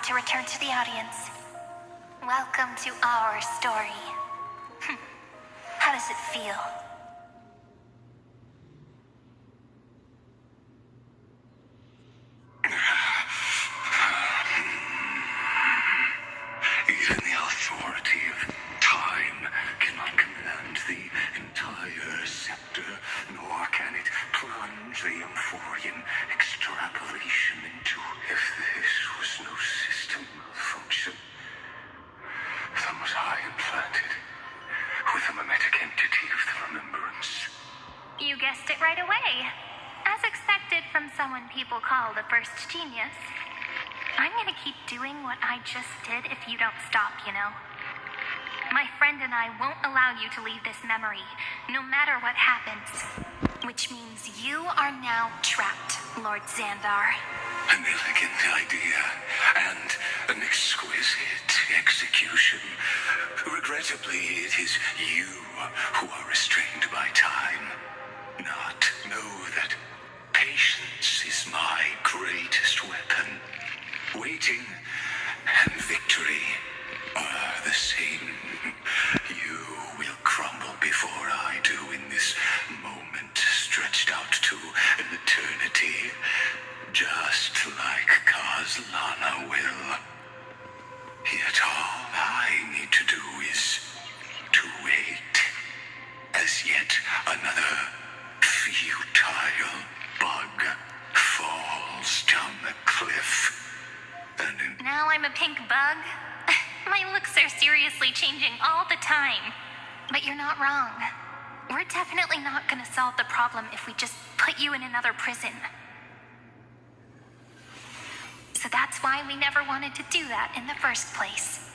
To return to the audience. Welcome to our story. How does it feel? Even the authority of time cannot command the entire scepter, nor can it plunge the Emphorian extrapolation into if this was no system malfunction. Then was I implanted with a mimetic entity of the remembrance. You guessed it right away. As expected from someone people call the first genius. I'm gonna keep doing what I just did if you don't stop, you know? My friend and I won't allow you to leave this memory, no matter what happens. Which means you are now trapped, Lord Xandar. An elegant idea, and an exquisite execution. Regrettably, it is you who are restrained by time. Not know that patience is my greatest weapon. Waiting and victory are the same. You will crumble before I do in this moment stretched out to an eternity, just like Kazlana will. Yet all I need to do is to wait, as yet another futile bug falls down the cliff. Now I'm a pink bug? My looks are seriously changing all the time. But you're not wrong. We're definitely not gonna solve the problem if we just put you in another prison. So that's why we never wanted to do that in the first place.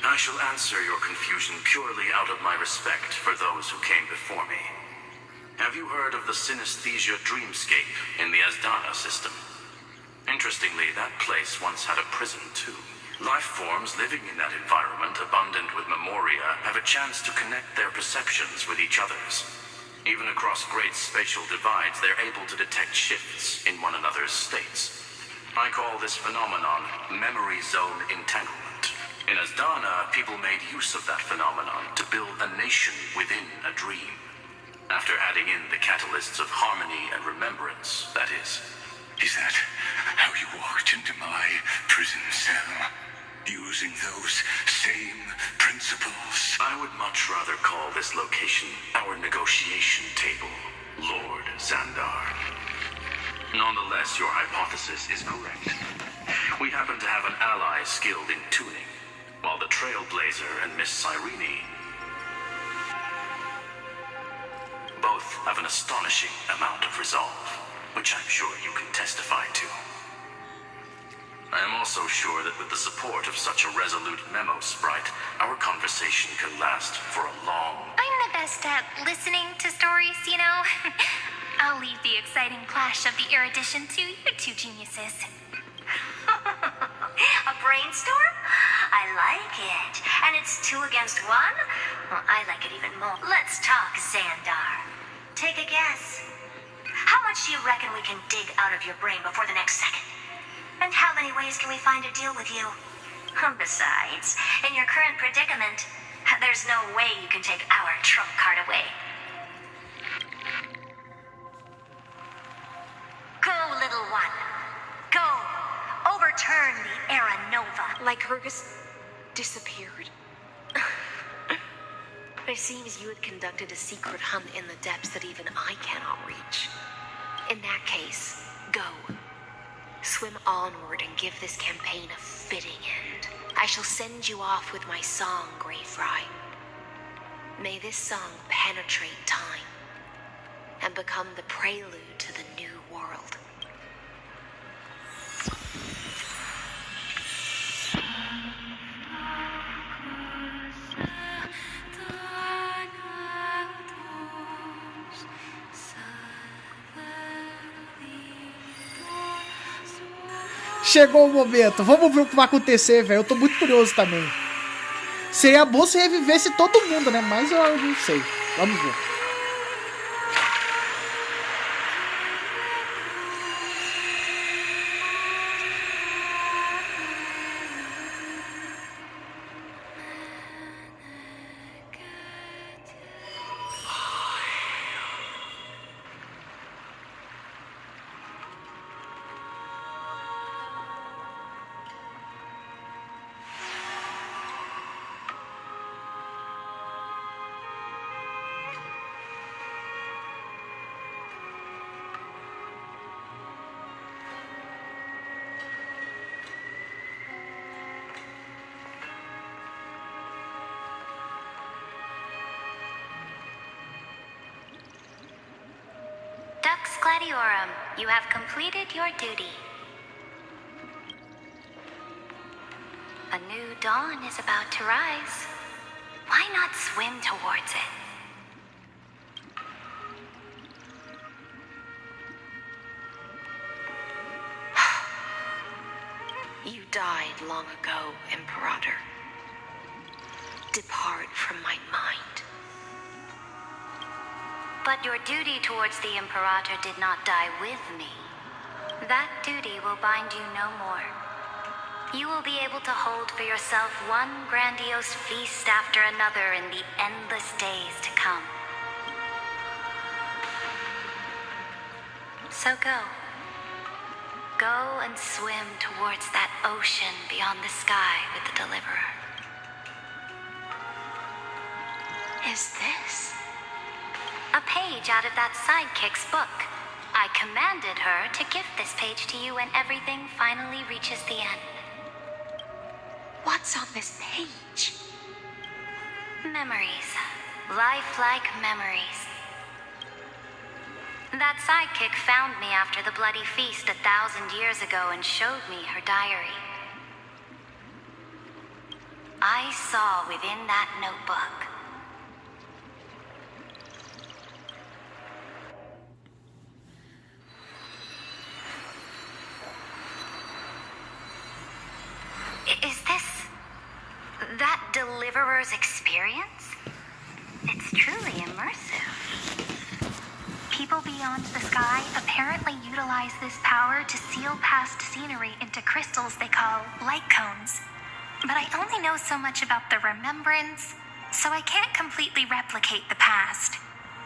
I shall answer your confusion purely out of my respect for those who came before me. Have you heard of the synesthesia dreamscape in the Asdana system? Interestingly, that place once had a prison too. Life forms living in that environment, abundant with memoria, have a chance to connect their perceptions with each other's. Even across great spatial divides, they're able to detect shifts in one another's states. I call this phenomenon memory zone entanglement. In Asdana, people made use of that phenomenon to build a nation within a dream. After adding in the catalysts of harmony and remembrance, that is. Is that how you walked into my prison cell? Using those same principles? I would much rather call this location our negotiation table, Lord Xandar. Nonetheless, your hypothesis is correct. We happen to have an ally skilled in tuning, while the Trailblazer and Miss Cyrene both have an astonishing amount of resolve, which I'm sure you can testify to. I am also sure that with the support of such a resolute memo sprite, our conversation can last for a long... I'm the best at listening to stories, you know. I'll leave the exciting clash of the erudition to you two geniuses. A brainstorm? I like it. And it's 2 against 1? Well, I like it even more. Let's talk, Xandar. Take a guess. How much do you reckon we can dig out of your brain before the next second? And how many ways can we find to deal with you? Besides, in your current predicament, there's no way you can take our trump card away. Go, little one. Go. Overturn the Era Nova. Like Hergus disappeared. It seems you had conducted a secret hunt in the depths that even I cannot reach. In that case, go. Swim onward and give this campaign a fitting end. I shall send you off with my song, Greyfry. May this song penetrate time and become the prelude to the new world. Chegou o momento, vamos ver o que vai acontecer, velho. Eu tô muito curioso também. Seria bom se revivesse todo mundo, né? Mas eu não sei. Vamos ver. Dux Gladiorum, you have completed your duty. A new dawn is about to rise. Why not swim towards it? You died long ago, Imperator. Depart from my mind. But your duty towards the Imperator did not die with me. That duty will bind you no more. You will be able to hold for yourself one grandiose feast after another in the endless days to come. So go. Go and swim towards that ocean beyond the sky with the Deliverer. Is this? A page out of that sidekick's book. I commanded her to gift this page to you when everything finally reaches the end. What's on this page? Memories. Lifelike memories. That sidekick found me after the bloody feast 1,000 years ago and showed me her diary. I saw within that notebook. Is this that deliverer's experience? It's truly immersive. People beyond the sky apparently utilize this power to seal past scenery into crystals they call light cones. But I only know so much about the remembrance, so I can't completely replicate the past.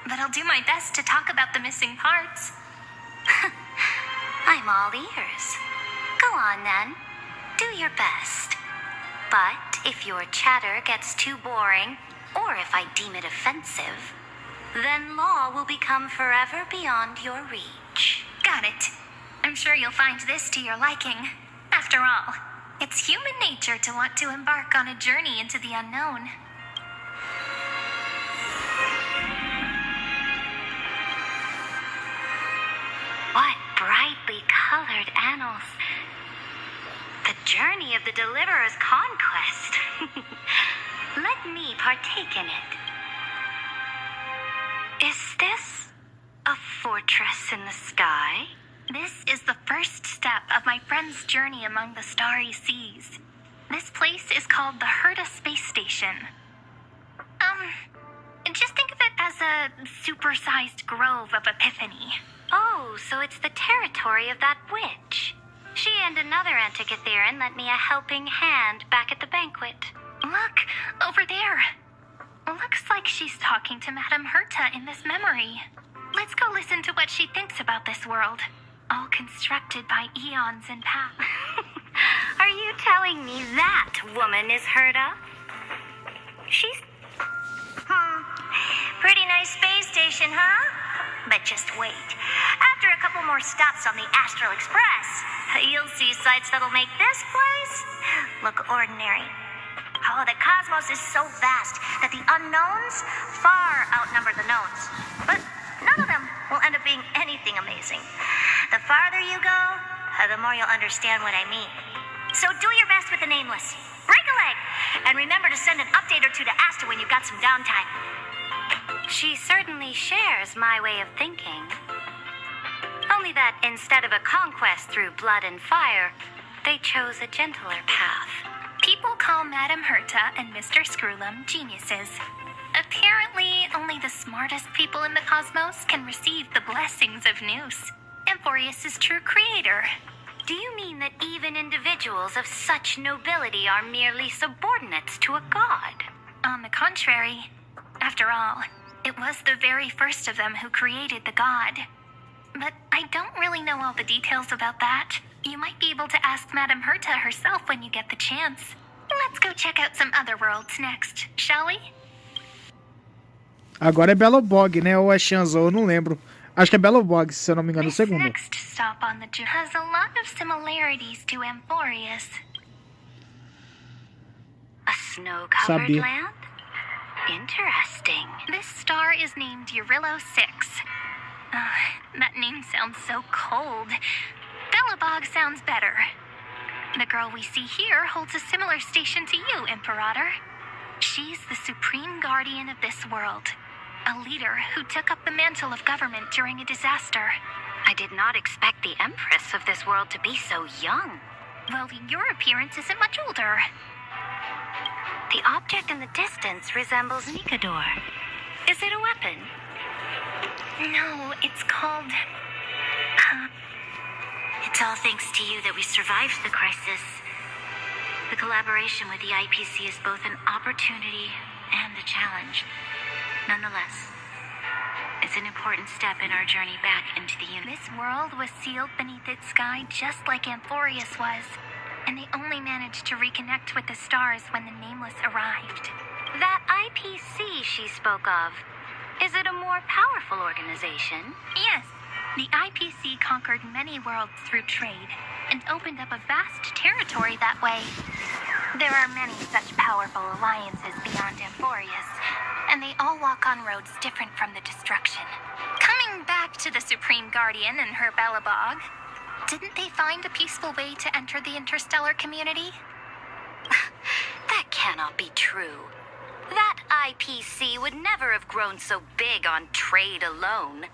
But I'll do my best to talk about the missing parts. I'm all ears. Go on then. Do your best. But if your chatter gets too boring, or if I deem it offensive, then law will become forever beyond your reach. Got it. I'm sure you'll find this to your liking. After all, it's human nature to want to embark on a journey into the unknown. What brightly colored annals. The journey of the Deliverer's conquest. Let me partake in it. Is this a fortress in the sky? This is the first step of my friend's journey among the starry seas. This place is called the Herta Space Station. Just think of it as a supersized grove of Epiphany. Oh, so it's the territory of that witch. She and another Antikytherian lent me a helping hand back at the banquet. Look, over there. Looks like she's talking to Madame Herta in this memory. Let's go listen to what she thinks about this world. All constructed by eons and past. Are you telling me that woman is Herta? She's... Pretty nice space station, huh? But just wait. After a couple more stops on the Astral Express, you'll see sights that'll make this place look ordinary. Oh, the cosmos is so vast that the unknowns far outnumber the knowns. But none of them will end up being anything amazing. The farther you go, the more you'll understand what I mean. So do your best with the nameless. Break a leg! And remember to send an update or two to Asta when you've got some downtime. She certainly shares my way of thinking. Only that instead of a conquest through blood and fire, they chose a gentler path. People call Madame Herta and Mr. Screwlum geniuses. Apparently, only the smartest people in the cosmos can receive the blessings of Nous, Amphorius' true creator. Do you mean that even individuals of such nobility are merely subordinates to a god? On the contrary. After all, it was the very first of them who created the god. But I don't really know all the details about that. You might be able to ask Madame Herta herself when you get the chance. Let's go check out some other worlds next, shall we? Agora é Belobog, né? Ou é Shanzou, eu não lembro. Acho que é Belobog, se eu não me engano, o segundo. This next stop on the journey has a lot of similarities to Amphorius. A snow-covered Sabia. land? Interesting. This star is named Eurillo 6. That name sounds so cold. Belobog sounds better. The girl we see here holds a similar station to you, Imperator. She's the supreme guardian of this world. A leader who took up the mantle of government during a disaster. I did not expect the Empress of this world to be so young. Well, your appearance isn't much older. The object in the distance resembles Nikador. Is it a weapon? No, it's called... It's all thanks to you that we survived the crisis. The collaboration with the IPC is both an opportunity and a challenge. Nonetheless, it's an important step in our journey back into the universe. This world was sealed beneath its sky just like Amphorius was. And they only managed to reconnect with the stars when the Nameless arrived. That IPC she spoke of, is it a more powerful organization? Yes. The IPC conquered many worlds through trade and opened up a vast territory that way. There are many such powerful alliances beyond Amphorius, and they all walk on roads different from the destruction. Coming back to the Supreme Guardian and her Belobog, didn't they find a peaceful way to enter the interstellar community? That cannot be true. That IPC would never have grown so big on trade alone.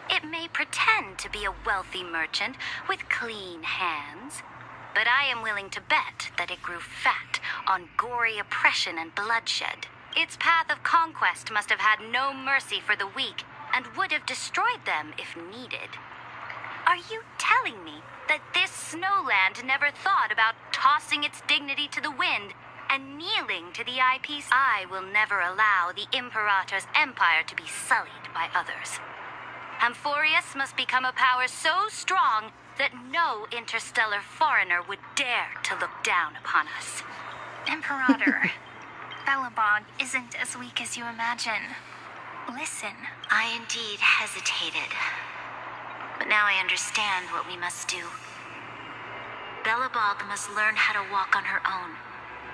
It may pretend to be a wealthy merchant with clean hands, but I am willing to bet that it grew fat on gory oppression and bloodshed. Its path of conquest must have had no mercy for the weak and would have destroyed them if needed. Are you telling me that this snowland never thought about tossing its dignity to the wind and kneeling to the IPC? I will never allow the Imperator's empire to be sullied by others. Amphorius must become a power so strong that no interstellar foreigner would dare to look down upon us. Imperator, Belobog isn't as weak as you imagine. Listen. I indeed hesitated, but now I understand what we must do. Belobog must learn how to walk on her own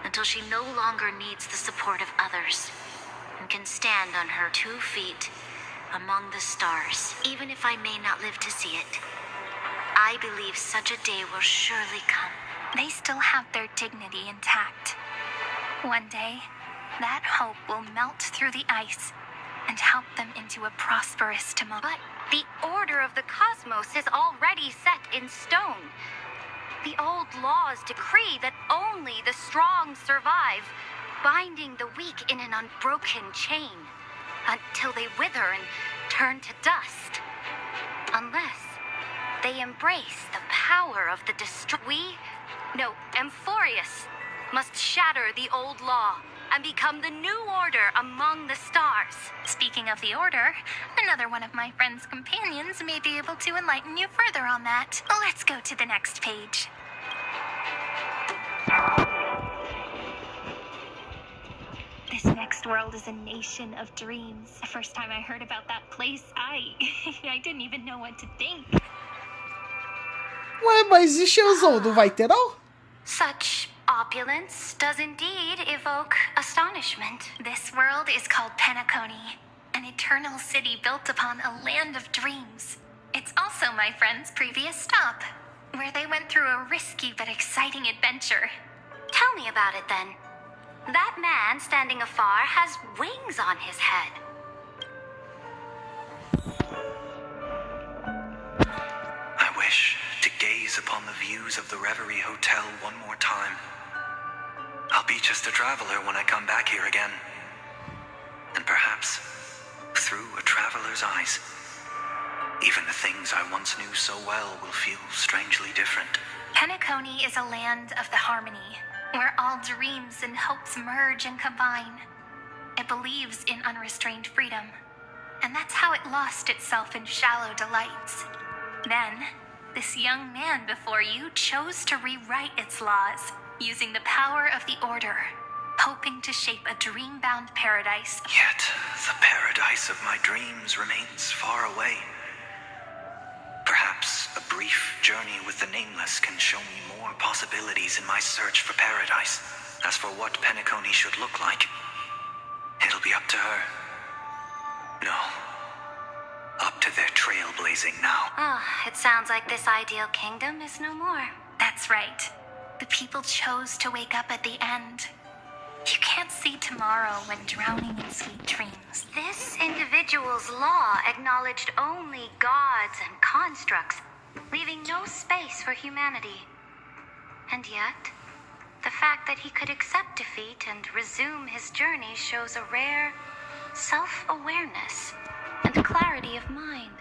until she no longer needs the support of others and can stand on her 2 feet among the stars, even if I may not live to see it. I believe such a day will surely come. They still have their dignity intact. One day, that hope will melt through the ice and help them into a prosperous tomorrow. But the order of the cosmos is already set in stone. The old laws decree that only the strong survive, binding the weak in an unbroken chain until they wither and turn to dust. Unless they embrace the power of the Amphorius must shatter the old law and become the new order among the stars. Speaking of the order, another one of my friend's companions may be able to enlighten you further on that. Let's go to the next page. This next world is a nation of dreams. The first time I heard about that place, I didn't even know what to think. Ué, mas e Shenzhou, não vai ter não? Such opulence does indeed evoke astonishment. This world is called Penacony, an eternal city built upon a land of dreams. It's also my friend's previous stop, where they went through a risky but exciting adventure. Tell me about it then. That man standing afar has wings on his head. I wish to gaze upon the views of the Reverie Hotel one more time. I'll be just a traveler when I come back here again. And perhaps, through a traveler's eyes, even the things I once knew so well will feel strangely different. Penacony is a land of the harmony, where all dreams and hopes merge and combine. It believes in unrestrained freedom, and that's how it lost itself in shallow delights. Then, this young man before you chose to rewrite its laws, using the power of the Order, hoping to shape a dream-bound paradise. Yet, the paradise of my dreams remains far away. Perhaps a brief journey with the Nameless can show me more possibilities in my search for paradise. As for what Penacony should look like, it'll be up to her. No, up to their trailblazing now. It sounds like this ideal kingdom is no more. That's right. The people chose to wake up at the end. You can't see tomorrow when drowning in sweet dreams. This individual's law acknowledged only gods and constructs, leaving no space for humanity. And yet, the fact that he could accept defeat and resume his journey shows a rare self-awareness and clarity of mind.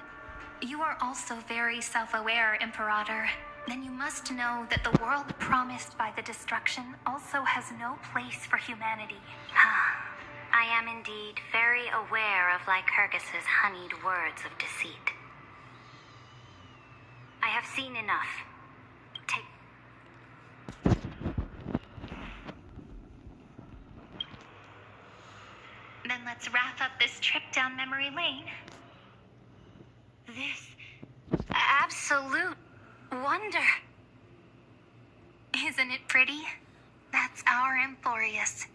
You are also very self-aware, Imperator. Then you must know that the world promised by the destruction also has no place for humanity. I am indeed very aware of Lycurgus's honeyed words of deceit. I have seen enough. Then let's wrap up this trip down memory lane. This absolute wonder. Isn't it pretty? That's our Amphorius.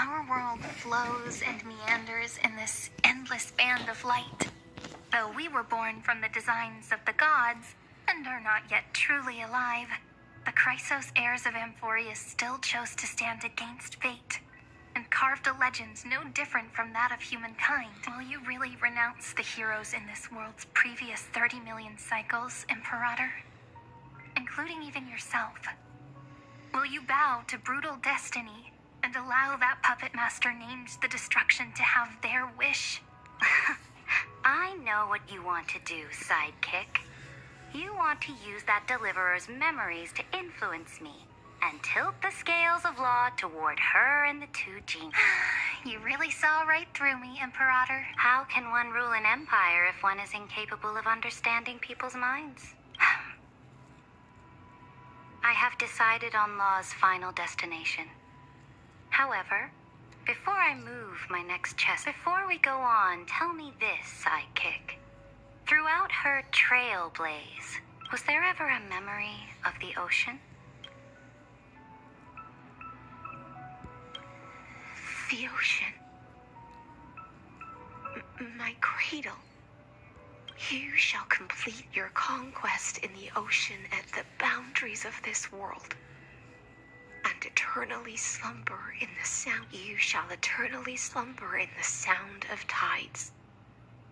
Our world flows and meanders in this endless band of light. Though we were born from the designs of the gods and are not yet truly alive, the Chrysos heirs of Amphorius still chose to stand against fate and carved a legend no different from that of humankind. Will you really renounce the heroes in this world's previous 30 million cycles, Imperator? Including even yourself. Will you bow to brutal destiny and allow that puppet master named the destruction to have their wish? I know what you want to do, sidekick. You want to use that deliverer's memories to influence me and tilt the scales of law toward her and the two genies. You really saw right through me, Imperator. How can one rule an empire if one is incapable of understanding people's minds? I have decided on law's final destination. However, before I move my next chess, before we go on, tell me this, sidekick. Throughout her trailblaze, was there ever a memory of the ocean? The ocean. My cradle. You shall complete your conquest in the ocean at the boundaries of this world, and eternally slumber in the sound. You shall eternally slumber in the sound of tides,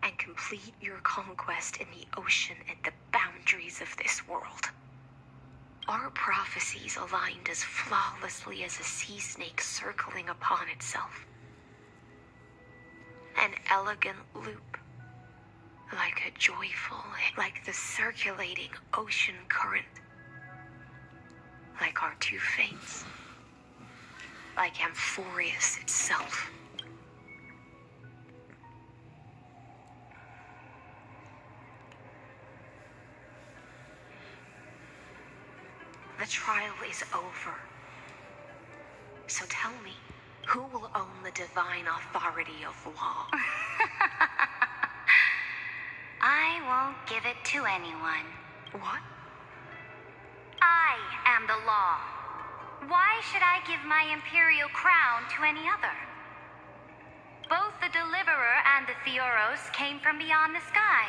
and complete your conquest in the ocean at the boundaries of this world. Our prophecies aligned as flawlessly as a sea snake circling upon itself. An elegant loop. Like a joyful, like the circulating ocean current. Like our two fates. Like Amphorius itself. The trial is over. So tell me, who will own the divine authority of law? I won't give it to anyone. What? I am the law. Why should I give my imperial crown to any other? Both the Deliverer and the Theoros came from beyond the sky.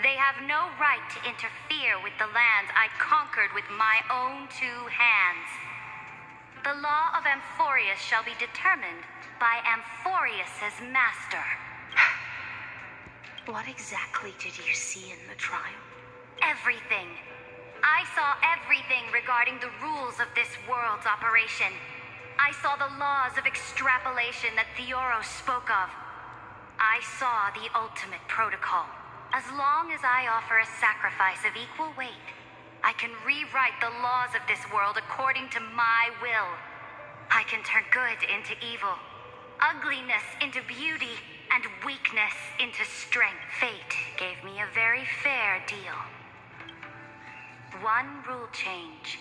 They have no right to interfere with the lands I conquered with my own two hands. The law of Amphorius shall be determined by Amphorius's master. What exactly did you see in the trial? Everything. I saw everything regarding the rules of this world's operation. I saw the laws of extrapolation that Theoros spoke of. I saw the ultimate protocol. As long as I offer a sacrifice of equal weight, I can rewrite the laws of this world according to my will. I can turn good into evil, ugliness into beauty, and weakness into strength. Fate gave me a very fair deal. One rule change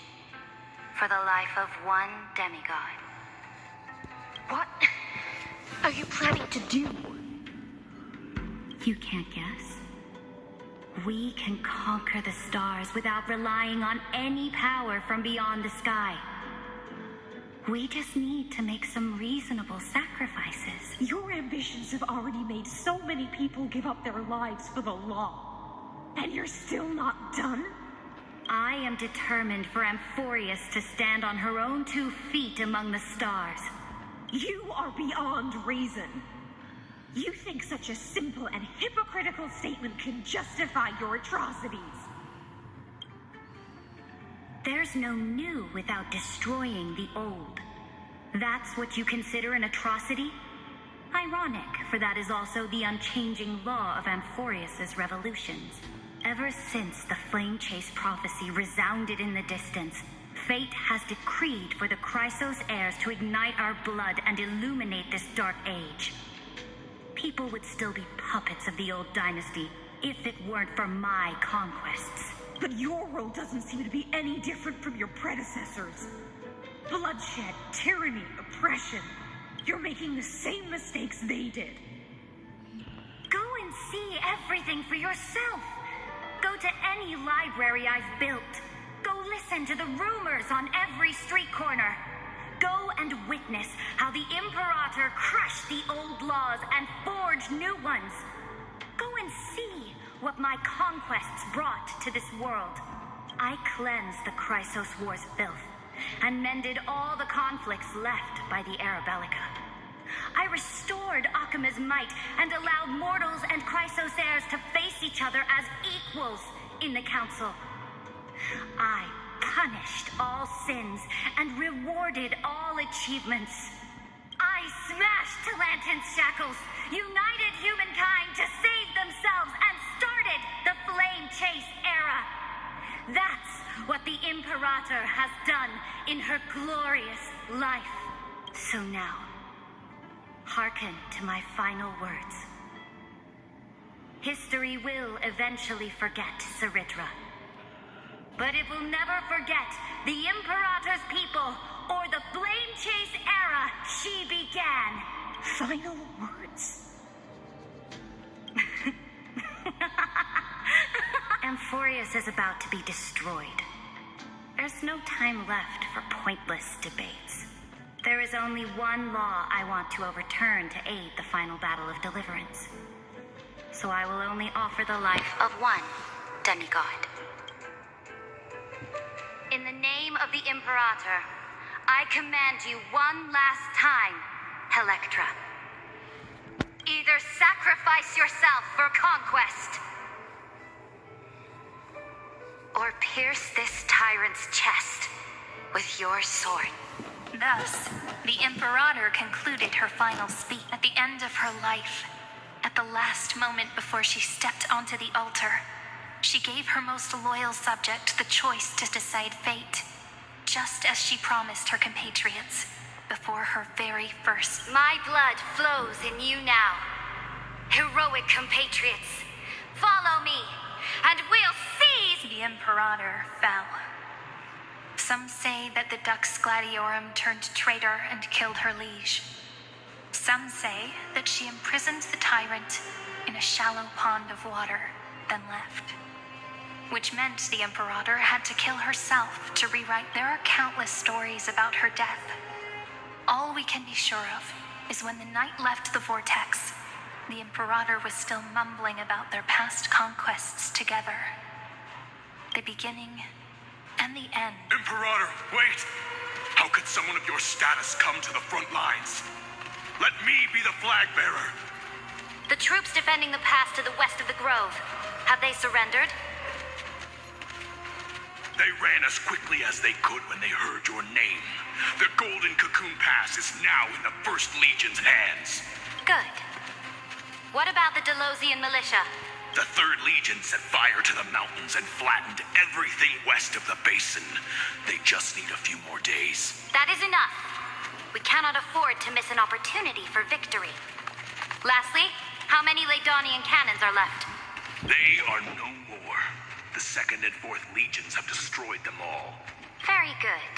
for the life of one demigod. What are you planning to do? You can't guess. We can conquer the stars without relying on any power from beyond the sky. We just need to make some reasonable sacrifices. Your ambitions have already made so many people give up their lives for the law. And you're still not done? I am determined for Amphorius to stand on her own 2 feet among the stars. You are beyond reason. You think such a simple and hypocritical statement can justify your atrocities? There's no new without destroying the old. That's what you consider an atrocity? Ironic, for that is also the unchanging law of Amphorius's revolutions. Ever since the Flame Chase prophecy resounded in the distance, fate has decreed for the Chrysos heirs to ignite our blood and illuminate this dark age. People would still be puppets of the old dynasty if it weren't for my conquests. But your world doesn't seem to be any different from your predecessors. Bloodshed, tyranny, oppression. You're making the same mistakes they did. Go and see everything for yourself. Go to any library I've built. Go listen to the rumors on every street corner. go and witness how the Imperator crushed the old laws and forged new ones. Go and see what my conquests brought to this world. I cleansed the Chrysos War's filth and mended all the conflicts left by the Era Bellica. I restored Akima's might and allowed mortals and Chrysos heirs to face each other as equals in the Council. I punished all sins and rewarded all achievements. I smashed Talantan's shackles, united humankind to save themselves, and started the Flame Chase era. That's what the Imperator has done in her glorious life. So now, hearken to my final words. History will eventually forget Saritra, but it will never forget the Imperator's people or the Flame Chase era she began. Final words? Amphorius is about to be destroyed. There's no time left for pointless debates. There is only one law I want to overturn to aid the final battle of deliverance. So I will only offer the life of one demigod. In the name of the Imperator, I command you one last time, Electra. Either sacrifice yourself for conquest, or pierce this tyrant's chest with your sword. Thus, the Imperator concluded her final speech at the end of her life. At the last moment before she stepped onto the altar, she gave her most loyal subject the choice to decide fate, just as she promised her compatriots before her very first. My blood flows in you now. Heroic compatriots, follow me, and we'll seize... The Imperator fell. Some say that the Dux Gladiorum turned traitor and killed her liege. Some say that she imprisoned the tyrant in a shallow pond of water, then left. Which meant the Imperator had to kill herself to rewrite. There are countless stories about her death. All we can be sure of is when the knight left the vortex, the Imperator was still mumbling about their past conquests together. The beginning and the end. Imperator, wait! How could someone of your status come to the front lines? Let me be the flag bearer. The troops defending the pass to the west of the grove, have they surrendered? They ran as quickly as they could when they heard your name. The Golden Cocoon Pass is now in the First Legion's hands. Good. What about the Delosian militia? The Third Legion set fire to the mountains and flattened everything west of the basin. They just need a few more days. That is enough. We cannot afford to miss an opportunity for victory. Lastly, how many Ladonian cannons are left? They are no more. The Second and Fourth Legions have destroyed them all. Very good.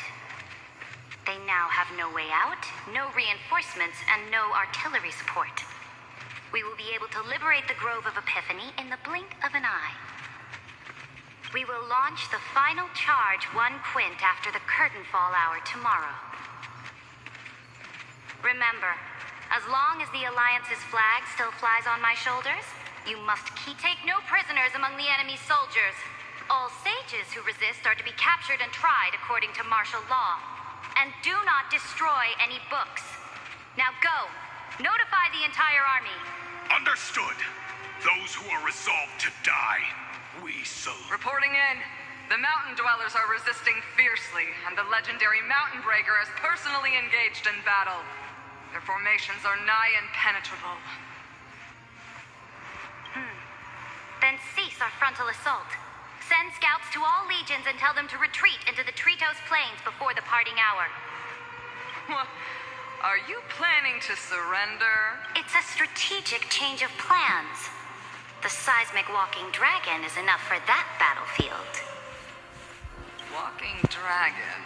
They now have no way out, no reinforcements, and no artillery support. We will be able to liberate the Grove of Epiphany in the blink of an eye. We will launch the final charge 1 quint after the curtain fall hour tomorrow. Remember, as long as the Alliance's flag still flies on my shoulders, you must take no prisoners among the enemy's soldiers. All sages who resist are to be captured and tried according to martial law. And do not destroy any books. Now go. Notify the entire army. Understood. Those who are resolved to die, we salute. Reporting in. The mountain dwellers are resisting fiercely, and the legendary Mountain Breaker is personally engaged in battle. Their formations are nigh impenetrable. Then cease our frontal assault. Send scouts to all legions and tell them to retreat into the Tritos Plains before the parting hour. Are you planning to surrender? It's a strategic change of plans. The seismic walking dragon is enough for that battlefield. Walking dragon?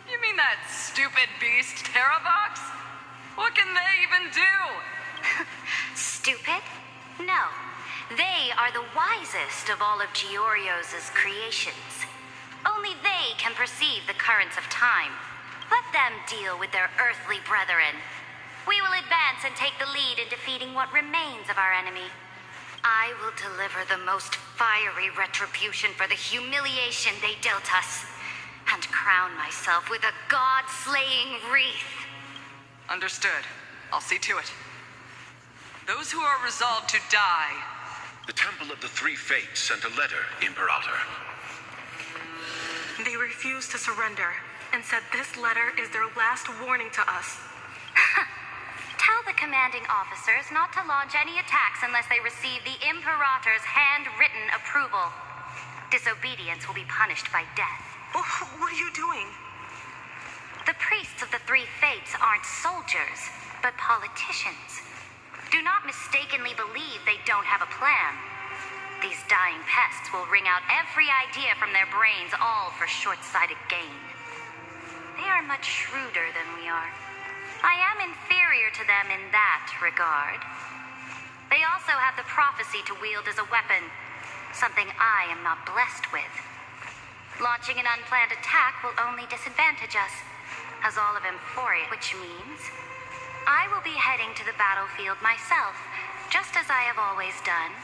You mean that stupid beast, Terravox? What can they even do? Stupid? No. They are the wisest of all of Georgios' creations. Only they can perceive the currents of time. Let them deal with their earthly brethren. We will advance and take the lead in defeating what remains of our enemy. I will deliver the most fiery retribution for the humiliation they dealt us, and crown myself with a god-slaying wreath. Understood. I'll see to it. Those who are resolved to die. The Temple of the Three Fates sent a letter, Imperator. They refused to surrender and said this letter is their last warning to us. Tell the commanding officers not to launch any attacks unless they receive the Imperator's handwritten approval. Disobedience will be punished by death. What are you doing? The priests of the Three Fates aren't soldiers, but politicians. Do not mistakenly believe they don't have a plan. These dying pests will wring out every idea from their brains, all for short-sighted gain. They are much shrewder than we are. I am inferior to them in that regard. They also have the prophecy to wield as a weapon, something I am not blessed with. Launching an unplanned attack will only disadvantage us, as all of Emphoria, which means I will be heading to the battlefield myself, just as I have always done.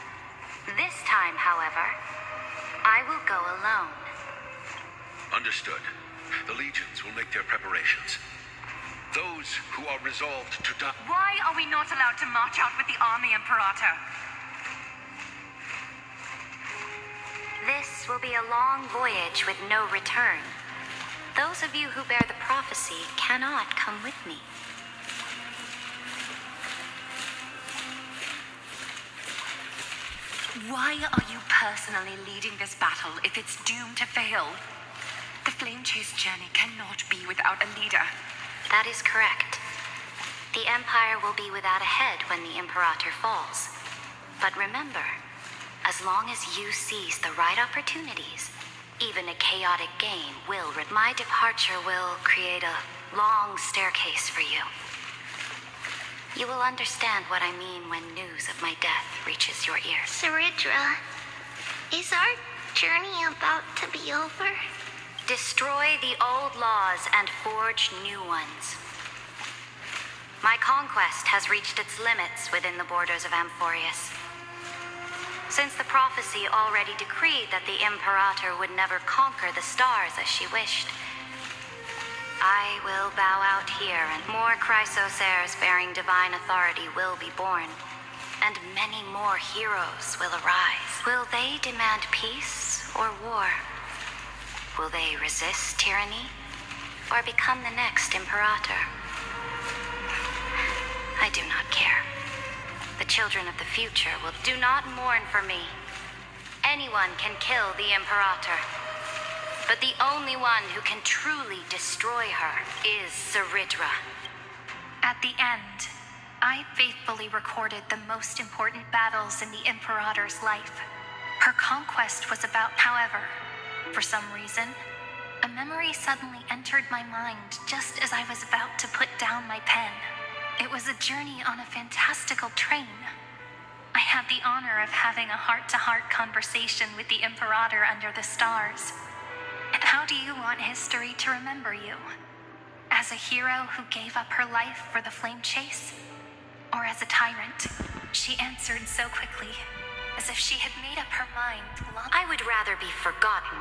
This time, however, I will go alone. Understood. The legions will make their preparations. Those who are resolved to die. Why are we not allowed to march out with the army, Imperator? This will be a long voyage with no return. Those of you who bear the prophecy cannot come with me. Why are you personally leading this battle if it's doomed to fail? The Flame Chase journey cannot be without a leader. That is correct. The Empire will be without a head when the Imperator falls. But remember, as long as you seize the right opportunities, even a chaotic game will. My departure will create a long staircase for you. You will understand what I mean when news of my death reaches your ears. Saridra, is our journey about to be over? Destroy the old laws and forge new ones. My conquest has reached its limits within the borders of Amphorius. Since the prophecy already decreed that the Imperator would never conquer the stars as she wished, I will bow out here, and more Chrysosaurs bearing divine authority will be born, and many more heroes will arise. Will they demand peace or war? Will they resist tyranny, or become the next Imperator? I do not care. The children of the future will do not mourn for me. Anyone can kill the Imperator, but the only one who can truly destroy her is Saridra. At the end, I faithfully recorded the most important battles in the Imperator's life. Her conquest was about, however, for some reason, a memory suddenly entered my mind just as I was about to put down my pen. It was a journey on a fantastical train. I had the honor of having a heart-to-heart conversation with the Imperator under the stars. And how do you want history to remember you? As a hero who gave up her life for the flame chase? Or as a tyrant? She answered so quickly, as if she had made up her mind long. I would rather be forgotten.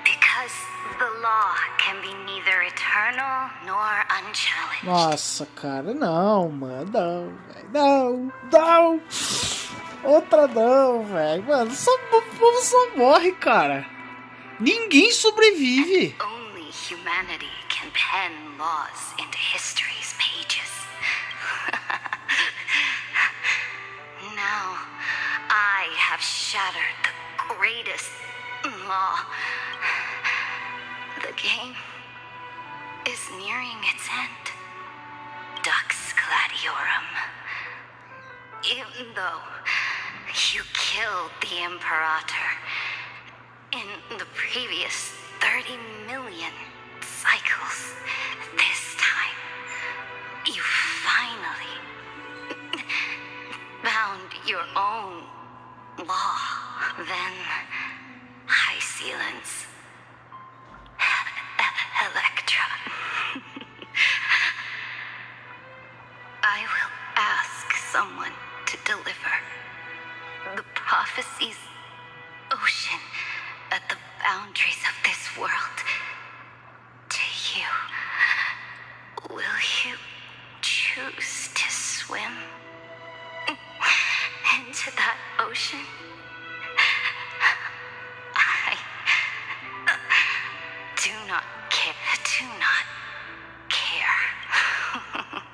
Because the law can be neither eternal nor unchallenged. Nossa, cara, não, mano, não, velho, não, não. Outra não, velho, mano, o povo só morre, cara. Ninguém sobrevive. Only humanity can pen laws into history's pages. Now, I have shattered the greatest law. The game is nearing its end. Dux Gladiorum. Even though you killed the Imperator in the previous 30 million cycles, this time you finally found your own law. Then Sealants. Electra. I will ask someone to deliver the prophecy's ocean at the boundaries of this world to you. Will you choose to swim into that ocean? I do not care. Do not care.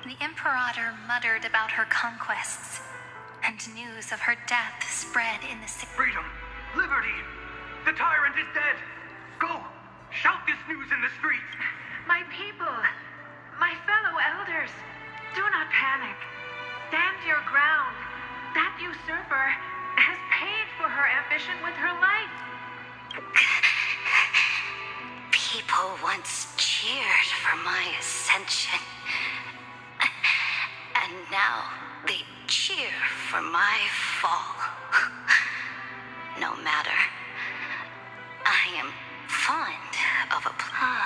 The Imperator muttered about her conquests, and news of her death spread in the city. Freedom! Liberty! The tyrant is dead! Go! Shout this news in the streets! My people, my fellow elders, do not panic. Stand your ground. That usurper has paid for her ambition with her life. People once cheered for my ascension. And now they cheer for my fall. No matter. I am fond of applause.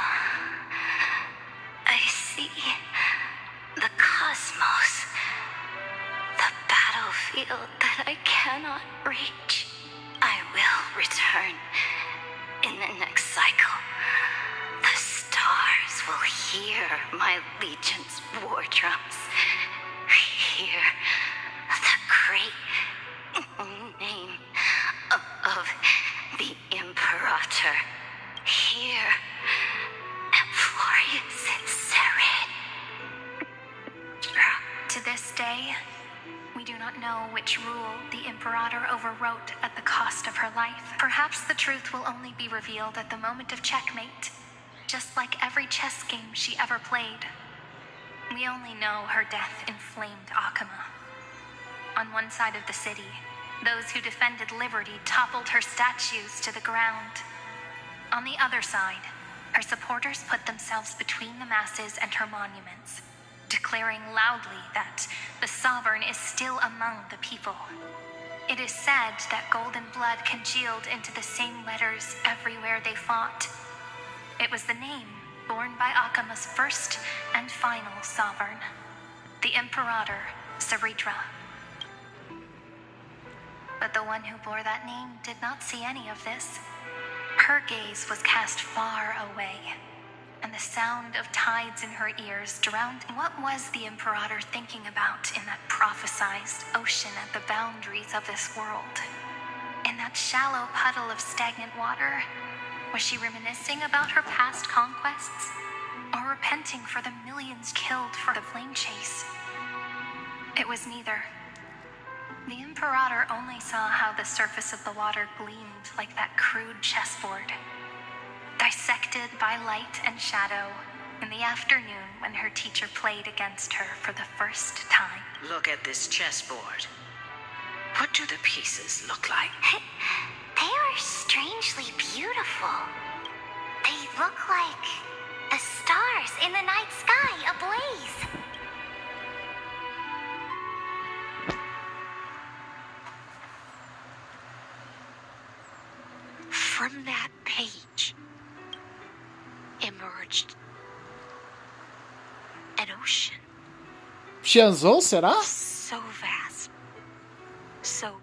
I see the cosmos, the battlefield that I cannot reach. I will return in the next cycle. The stars will hear my legion's war drums. Hear the great name of the Imperator. Hear Será. To this day, we do not know which rule the Imperator overwrote at the cost of her life. Perhaps the truth will only be revealed at the moment of checkmate, just like every chess game she ever played. We only know her death inflamed Akama. On one side of the city, those who defended liberty toppled her statues to the ground. On the other side, her supporters put themselves between the masses and her monuments, declaring loudly that the sovereign is still among the people. It is said that golden blood congealed into the same letters everywhere they fought. It was the name borne by Akama's first and final sovereign, the Imperator Saritra. But the one who bore that name did not see any of this. Her gaze was cast far away, and the sound of tides in her ears drowned. What was the Imperator thinking about in that prophesized ocean at the boundaries of this world? In that shallow puddle of stagnant water? Was she reminiscing about her past conquests? Or repenting for the millions killed for the flame chase? It was neither. The Imperator only saw how the surface of the water gleamed like that crude chessboard, dissected by light and shadow in the afternoon when her teacher played against her for the first time. Look at this chessboard. What do the pieces look like? They are strangely beautiful. They look like the stars in the night sky ablaze. From that page emerged an ocean. Shanzou, será? So vast. So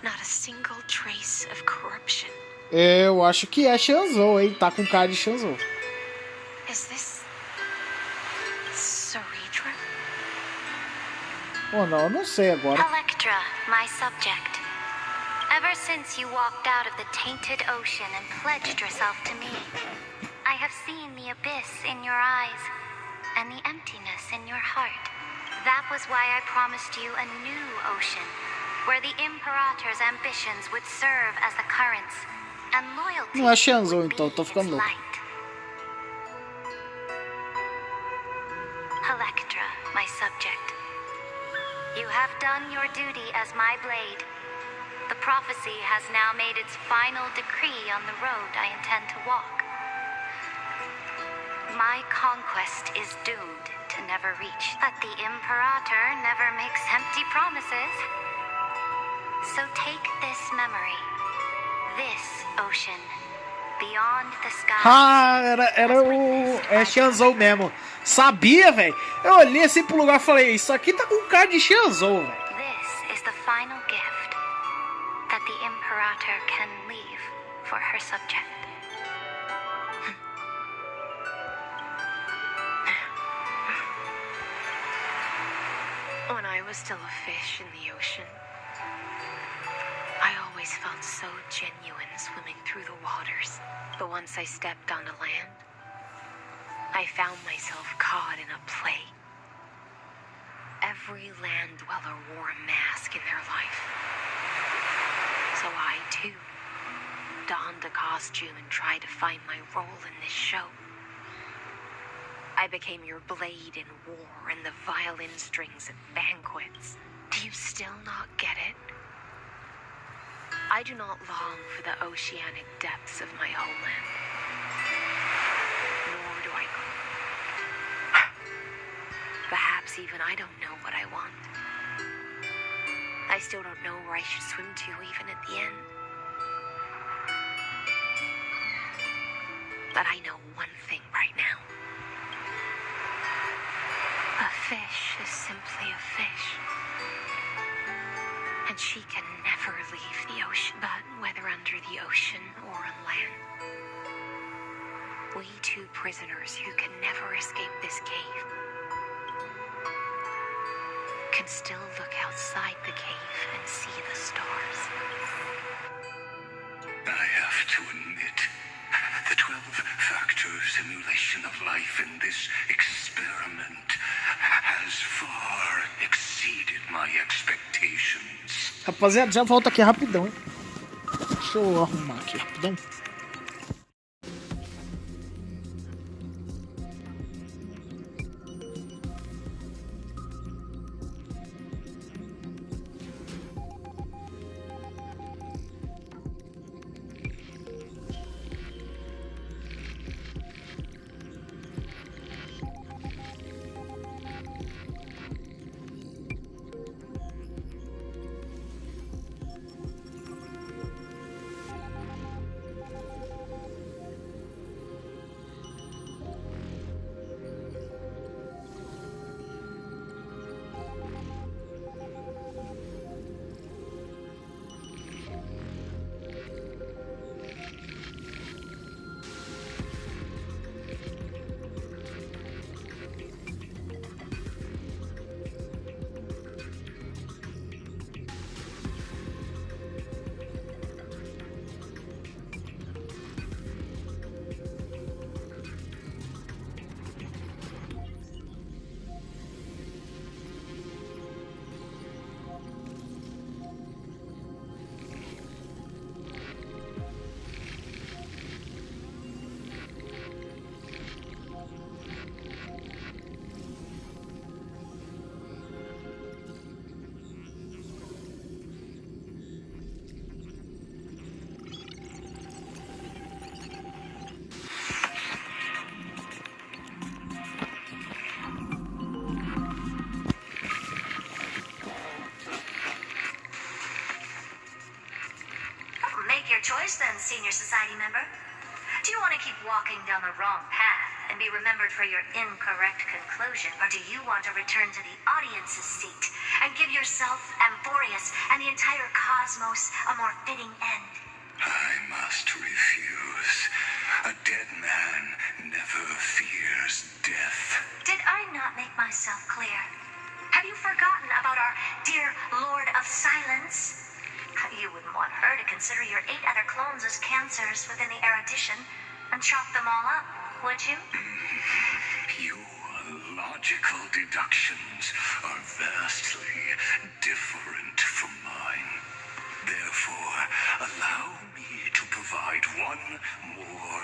not a single trace of corruption. Eu acho que é Shanzou, hein? Tá com cara de Shanzou. Is this Saritra? Ou não, eu não sei agora. Electra, my subject. Ever since you walked out of the tainted ocean and pledged yourself to me, I have seen the abyss in your eyes and the emptiness in your heart. That was why I promised you a new ocean, where the Imperator's ambitions would serve as the currents, and loyalty Não é Shanzou, would então, be tô ficando its louco. light. Electra, my subject, you have done your duty as my blade. The prophecy has now made its final decree on the road I intend to walk. My conquest is doomed to never reach, but the Imperator never makes empty promises. So take this memory, This ocean, beyond the sky. Ah, era o Xianzou mesmo. Sabia, velho? Eu olhei assim pro lugar e falei, isso aqui tá com cara de Xianzou, velho. This is the final gift that the Imperator can leave for her subject. When I was still a fish in the ocean, I always felt so genuine swimming through the waters. But once I stepped onto land, I found myself caught in a play. Every land dweller wore a mask in their life. So I, too, donned a costume and tried to find my role in this show. I became your blade in war and the violin strings at banquets. Do you still not get it? I do not long for the oceanic depths of my homeland. Nor do I... Perhaps even I don't know what I want. I still don't know where I should swim to even at the end. But I know one thing right now. A fish is simply a fish. And she can never leave the ocean, but whether under the ocean or on land, we two prisoners who can never escape this cave can still look outside the cave and see the stars. I have to admit, the 12-factor simulation of life in this experiment has far exceeded my expectations. Rapaziada, já volto aqui rapidão. Deixa eu arrumar aqui rapidão. Choice then, senior society member. Do you want to keep walking down the wrong path and be remembered for your incorrect conclusion, or do you want to return to the audience's seat and give yourself, Amphorius, and the entire cosmos a more fitting end? I must refuse. A dead man never fears death. Did I not make myself clear? Have you forgotten about our dear Lord of Silence? You wouldn't want her to consider your 8 other clones as cancers within the erudition and chop them all up, would you? Your logical deductions are vastly different from mine. Therefore, allow me to provide one more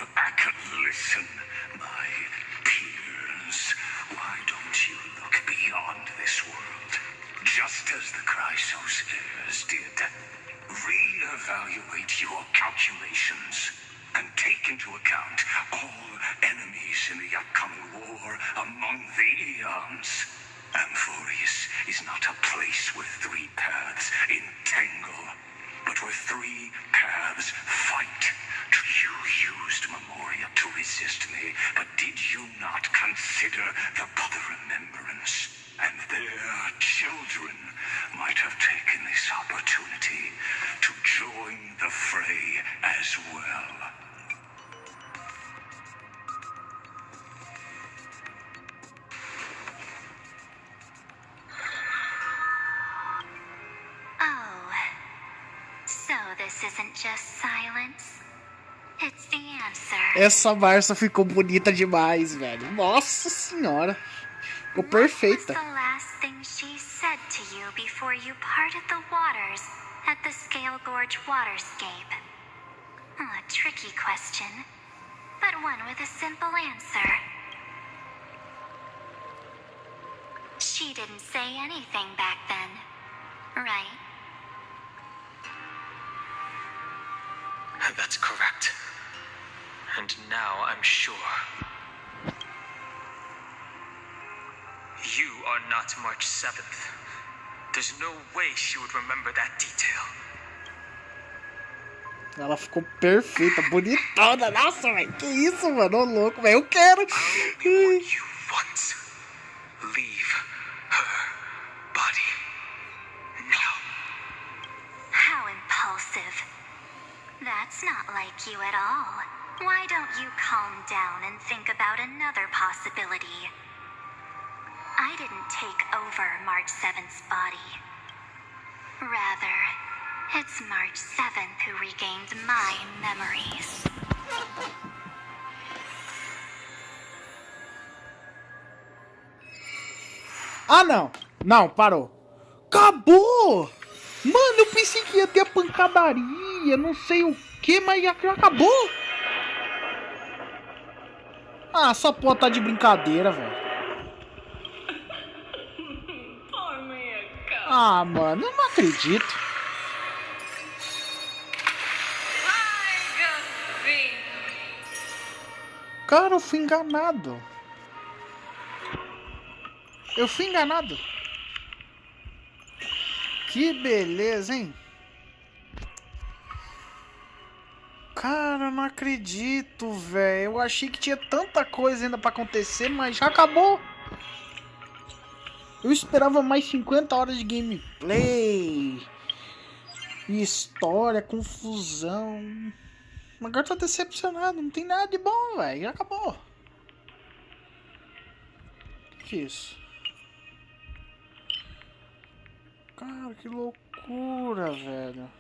listen, my peers. Why don't you look beyond this world? Just as the Chrysos did. Reevaluate your calculations and take into account all enemies in the upcoming war among the eons. Amphorius is not a place where 3 paths entangle, but where 3 paths as well. Oh, so this isn't just silence. It's the answer. Essa Marcia ficou bonita demais, velho. Nossa senhora. Ficou perfeita. What was the last thing she said to you before you parted the waters at the Scale Gorge waterscape? A tricky question, but one with a simple answer. She didn't say anything back then, right? That's correct. And now I'm sure. You are not March 7th. There's no way she would remember that detail. Ela ficou perfeita, bonitona. Nossa, velho. Que isso, mano? Ô, louco, velho. Eu quero. You want. Leave her body now. How impulsive. That's not like you at all. Why don't you calm down and think about another possibility? I didn't take over March 7th's body. Rather, it's March 7th who regained my memories. Ah, não. Não, parou. Acabou! Mano, eu pensei que ia ter a pancadaria, não sei o que, mas já acabou. Ah, essa porra tá de brincadeira, velho. Ah, mano, eu não acredito. Cara, eu fui enganado. Eu fui enganado. Que beleza, hein? Cara, eu não acredito, velho. Eu achei que tinha tanta coisa ainda pra acontecer, mas já acabou. Eu esperava mais 50 horas de gameplay, história, confusão. Agora eu tô decepcionado, não tem nada de bom, velho. Já acabou. Que é isso? Cara, que loucura, velho.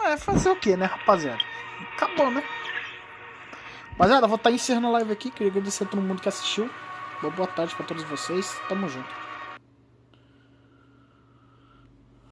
É, fazer o que, né, rapaziada? Acabou, né? Rapaziada, vou estar encerrando a live aqui. Queria agradecer a todo mundo que assistiu. Boa tarde pra todos vocês. Tamo junto.